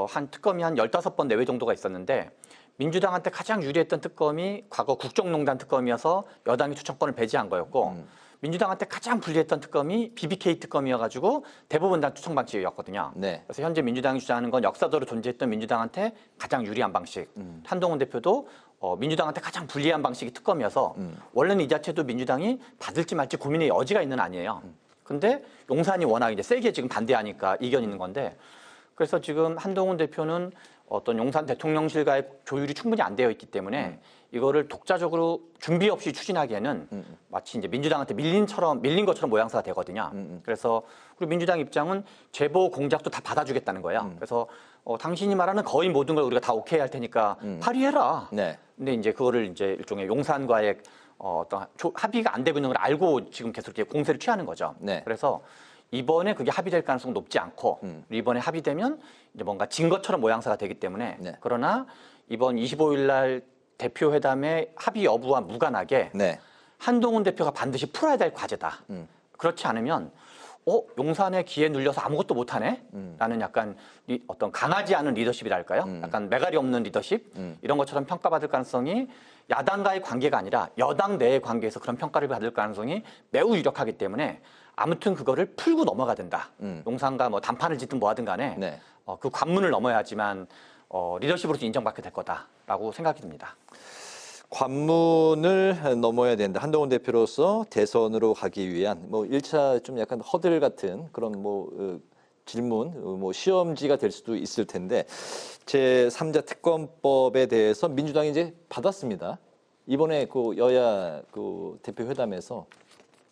한 특검이 한 15번 내외 정도가 있었는데 민주당한테 가장 유리했던 특검이 과거 국정농단 특검이어서 여당이 추천권을 배제한 거였고 민주당한테 가장 불리했던 특검이 BBK 특검이어가지고 대부분 다 추천 방식이었거든요. 그래서 현재 민주당이 주장하는 건 역사적으로 존재했던 민주당한테 가장 유리한 방식. 한동훈 대표도 민주당한테 가장 불리한 방식이 특검이어서 원래는 이 자체도 민주당이 받을지 말지 고민의 여지가 있는 아니에요. 근데 용산이 워낙 이제 세게 지금 반대하니까 이견 있는 건데 그래서 지금 한동훈 대표는 어떤 용산 대통령실과의 조율이 충분히 안 되어 있기 때문에 이거를 독자적으로 준비 없이 추진하기에는 마치 이제 민주당한테 밀린 것처럼 모양새가 되거든요. 그래서 그리고 민주당 입장은 제보 공작도 다 받아주겠다는 거예요. 그래서 당신이 말하는 거의 모든 걸 우리가 다 오케이 할 테니까 발의해라. 근데 이제 그거를 이제 일종의 용산과의 어떤 합의가 안 되고 있는 걸 알고 지금 계속 이렇게 공세를 취하는 거죠. 그래서 이번에 그게 합의될 가능성은 높지 않고 이번에 합의되면 이제 뭔가 진 것처럼 모양새가 되기 때문에 네. 그러나 이번 25일 날 대표회담의 합의 여부와 무관하게 네. 한동훈 대표가 반드시 풀어야 될 과제다. 그렇지 않으면 용산에 기에 눌려서 아무것도 못하네? 라는 약간 어떤 강하지 않은 리더십이랄까요? 약간 매갈이 없는 리더십? 이런 것처럼 평가받을 가능성이 야당과의 관계가 아니라 여당 내의 관계에서 그런 평가를 받을 가능성이 매우 유력하기 때문에 아무튼 그거를 풀고 넘어가야 된다. 용산과 뭐 단판을 짓든 뭐 하든 간에 네. 그 관문을 넘어야지만 리더십으로서 인정받게 될 거다라고 생각이 듭니다. 관문을 넘어야 된다. 한동훈 대표로서 대선으로 가기 위한 뭐 1차 좀 약간 허들 같은 그런 질문, 시험지가 될 수도 있을 텐데 제3자 특검법에 대해서 민주당이 이제 받았습니다. 이번에 그 여야 그 대표 회담에서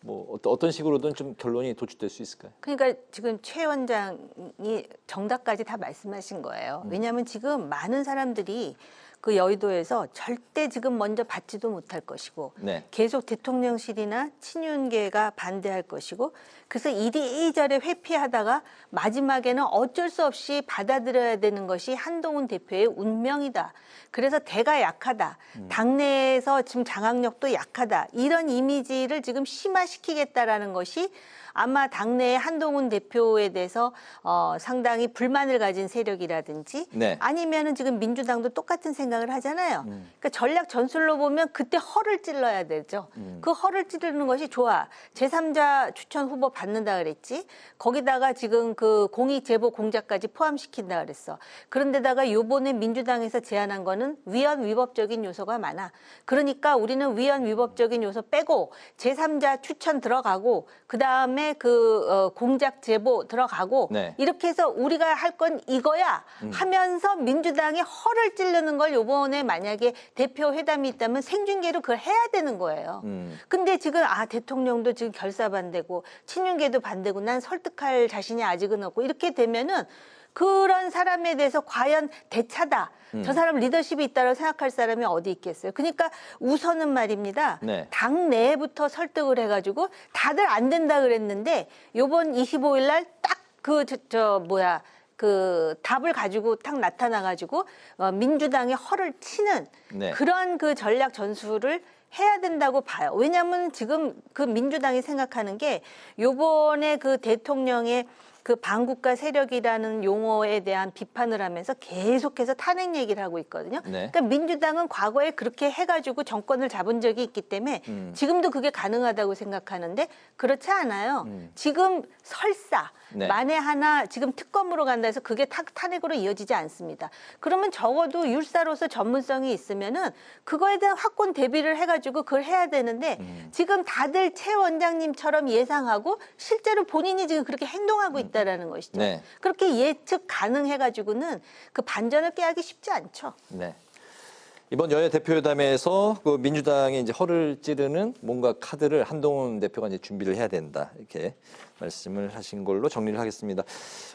뭐 어떤 식으로든 좀 결론이 도출될 수 있을까요? 그러니까 지금 최 원장이 정답까지 다 말씀하신 거예요. 왜냐하면 지금 많은 사람들이 그 여의도에서 절대 지금 먼저 받지도 못할 것이고 네. 계속 대통령실이나 친윤계가 반대할 것이고 그래서 이리저리 회피하다가 마지막에는 어쩔 수 없이 받아들여야 되는 것이 한동훈 대표의 운명이다. 그래서 대가 약하다. 당내에서 지금 장악력도 약하다. 이런 이미지를 지금 심화시키겠다라는 것이 아마 당내의 한동훈 대표에 대해서 상당히 불만을 가진 세력이라든지 네. 아니면은 지금 민주당도 똑같은 생각을 하잖아요. 그러니까 전략 전술로 보면 그때 허를 찔러야 되죠. 그 허를 찌르는 것이 좋아. 제3자 추천 후보 받는다 그랬지. 거기다가 지금 그 공익 제보 공작까지 포함시킨다 그랬어. 그런데다가 요번에 민주당에서 제안한 거는 위헌 위법적인 요소가 많아. 그러니까 우리는 위헌 위법적인 요소 빼고 제3자 추천 들어가고 그다음에 공작 제보 들어가고 네. 이렇게 해서 우리가 할 건 이거야 하면서 민주당이 허를 찌르는 걸 요번에 만약에 대표 회담이 있다면 생중계로 그걸 해야 되는 거예요. 근데 지금 대통령도 지금 결사반대고 친윤계도 반대고 난 설득할 자신이 아직은 없고 이렇게 되면은 그런 사람에 대해서 과연 대차다. 저 사람 리더십이 있다고 생각할 사람이 어디 있겠어요. 그러니까 우선은 말입니다. 네. 당 내부터 설득을 해가지고 다들 안 된다 그랬는데 요번 25일 날 딱 그 답을 가지고 딱 나타나가지고 민주당의 허를 치는 네. 그런 그 전략 전술을 해야 된다고 봐요. 왜냐하면 지금 그 민주당이 생각하는 게 요번에 그 대통령의 그 반국가 세력이라는 용어에 대한 비판을 하면서 계속해서 탄핵 얘기를 하고 있거든요. 네. 그러니까 민주당은 과거에 그렇게 해가지고 정권을 잡은 적이 있기 때문에 지금도 그게 가능하다고 생각하는데 그렇지 않아요. 지금 설사 네. 만에 하나 지금 특검으로 간다 해서 그게 탄핵으로 이어지지 않습니다. 그러면 적어도 율사로서 전문성이 있으면은 그거에 대한 확고한 대비를 해가지고 그걸 해야 되는데 지금 다들 최 원장님처럼 예상하고 실제로 본인이 지금 그렇게 행동하고 있다라는 것이죠. 네. 그렇게 예측 가능해가지고는 그 반전을 깨하기 쉽지 않죠. 네. 이번 여야 대표회담에서 그 민주당이 이제 허를 찌르는 뭔가 카드를 한동훈 대표가 이제 준비를 해야 된다 이렇게 말씀을 하신 걸로 정리를 하겠습니다.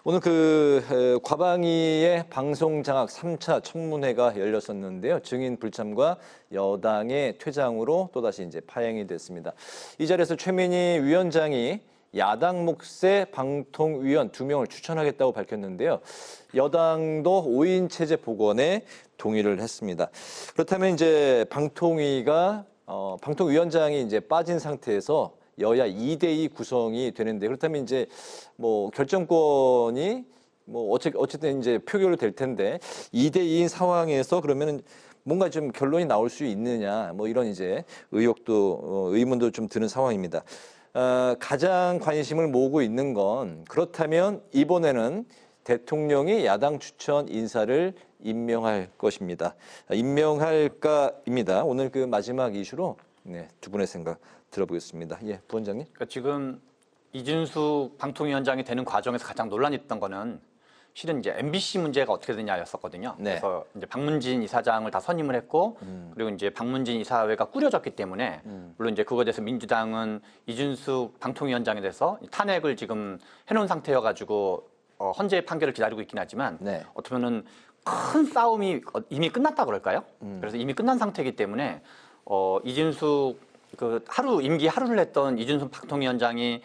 오늘 그 과방위의 방송 장악 3차 청문회가 열렸었는데요. 증인 불참과 여당의 퇴장으로 또다시 이제 파행이 됐습니다. 이 자리에서 최민희 위원장이 야당 몫의 방통위원 2명을 추천하겠다고 밝혔는데요. 여당도 5인 체제 복원에 동의를 했습니다. 그렇다면 이제 방통위원장이 이제 빠진 상태에서 여야 2대2 구성이 되는데 그렇다면 이제 뭐 결정권이 뭐 어쨌든 이제 표결로 될 텐데 2대2인 상황에서 그러면은 뭔가 좀 결론이 나올 수 있느냐 뭐 이런 이제 의문도 좀 드는 상황입니다. 가장 관심을 모으고 있는 건 그렇다면 이번에는 대통령이 야당 추천 인사를 임명할 것입니다. 임명할까입니다. 오늘 그 마지막 이슈로 두 분의 생각 들어보겠습니다. 예, 부원장님. 그러니까 지금 이준숙 방통위원장이 되는 과정에서 가장 논란이 있던 거는 실은 이제 MBC 문제가 어떻게 되냐였었거든요. 네. 그래서 이제 박문진 이사장을 다 선임을 했고 그리고 이제 박문진 이사회가 꾸려졌기 때문에 물론 이제 그거에 대해서 민주당은 이준숙 방통위원장에 대해서 탄핵을 지금 해놓은 상태여가지고 헌재 판결을 기다리고 있긴 하지만 네. 어떻게 보면은 큰 싸움이 이미 끝났다 그럴까요? 그래서 이미 끝난 상태이기 때문에 이준숙 임기 하루를 했던 이준숙 방통위원장이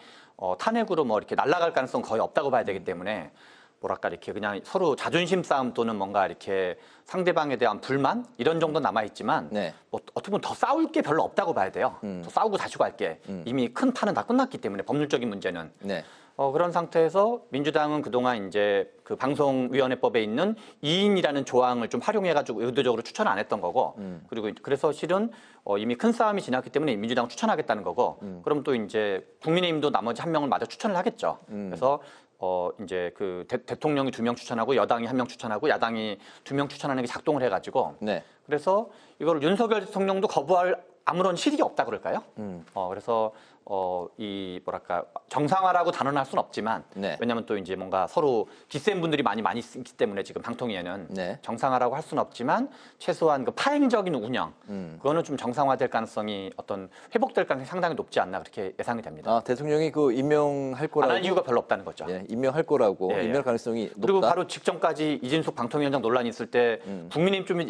탄핵으로 뭐 이렇게 날아갈 가능성 거의 없다고 봐야 되기 때문에 뭐랄까 이렇게 그냥 서로 자존심 싸움 또는 뭔가 이렇게 상대방에 대한 불만 이런 정도 남아 있지만 뭐 어떻게 보면 더 싸울 게 별로 없다고 봐야 돼요. 더 싸우고 다시고 할 게 이미 큰 판은 다 끝났기 때문에 법률적인 문제는. 그런 상태에서 민주당은 그동안 이제 그 방송위원회법에 있는 2인이라는 조항을 좀 활용해가지고 의도적으로 추천 안 했던 거고, 그리고 그래서 실은 이미 큰 싸움이 지났기 때문에 민주당을 추천하겠다는 거고, 그럼 또 이제 국민의힘도 나머지 한 명을 마저 추천을 하겠죠. 그래서 이제 그 대통령이 2명 추천하고 여당이 1명 추천하고 야당이 2명 추천하는 게 작동을 해가지고, 그래서 이걸 윤석열 대통령도 거부할 아무런 실익이 없다 그럴까요? 그래서 이 뭐랄까 정상화라고 단언할 수는 없지만 왜냐하면 또 이제 뭔가 서로 뒷센 분들이 많이 있기 때문에 지금 방통위에는 정상화라고 할 수는 없지만 최소한 그 파행적인 운영 그거는 좀 정상화될 가능성이 어떤 회복될 가능성이 상당히 높지 않나 그렇게 예상이 됩니다. 대통령이 그 임명할 거라고 안 할 이유가 별로 없다는 거죠. 임명할 거라고 임명할 가능성이 높다. 그리고 바로 직전까지 이진숙 방통위원장 논란이 있을 때 국민의힘 좀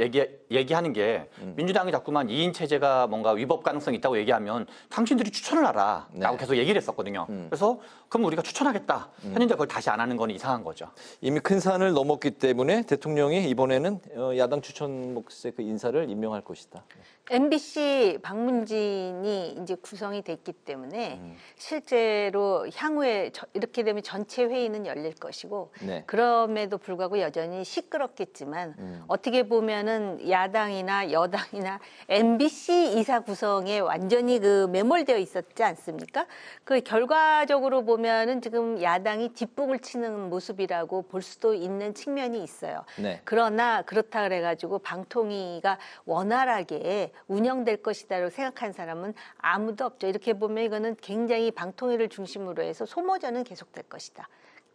얘기하는 게 민주당이 자꾸만 2인 체제가 뭔가 위법 가능성이 있다고 얘기하면 당신들이 추천을 하라. 라고 계속 얘기를 했었거든요. 그래서 그럼 우리가 추천하겠다. 했는데 그걸 다시 안 하는 건 이상한 거죠. 이미 큰 산을 넘었기 때문에 대통령이 이번에는 야당 추천 몫의 그 인사를 임명할 것이다. MBC 방문진이 이제 구성이 됐기 때문에 실제로 향후에 이렇게 되면 전체 회의는 열릴 것이고 그럼에도 불구하고 여전히 시끄럽겠지만 어떻게 보면은 야당이나 여당이나 MBC 이사 구성에 완전히 그 매몰되어 있었지 않습니까? 그 결과적으로 보면은 지금 야당이 뒷북을 치는 모습이라고 볼 수도 있는 측면이 있어요. 그러나 그렇다 그래가지고 방통위가 원활하게 운영될 것이다라고 생각하는 사람은 아무도 없죠. 이렇게 보면 이거는 굉장히 방통위를 중심으로 해서 소모전은 계속될 것이다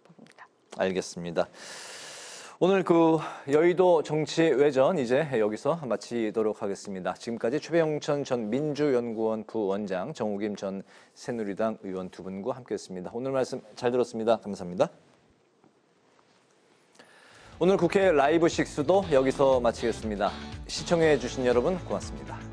봅니다. 알겠습니다. 오늘 그 여의도 정치외전 이제 여기서 마치도록 하겠습니다. 지금까지 최병천 전 민주연구원 부원장, 정우김 전 새누리당 의원 두 분과 함께했습니다. 오늘 말씀 잘 들었습니다. 감사합니다. 오늘 국회 라이브 식스도 여기서 마치겠습니다. 시청해 주신 여러분 고맙습니다.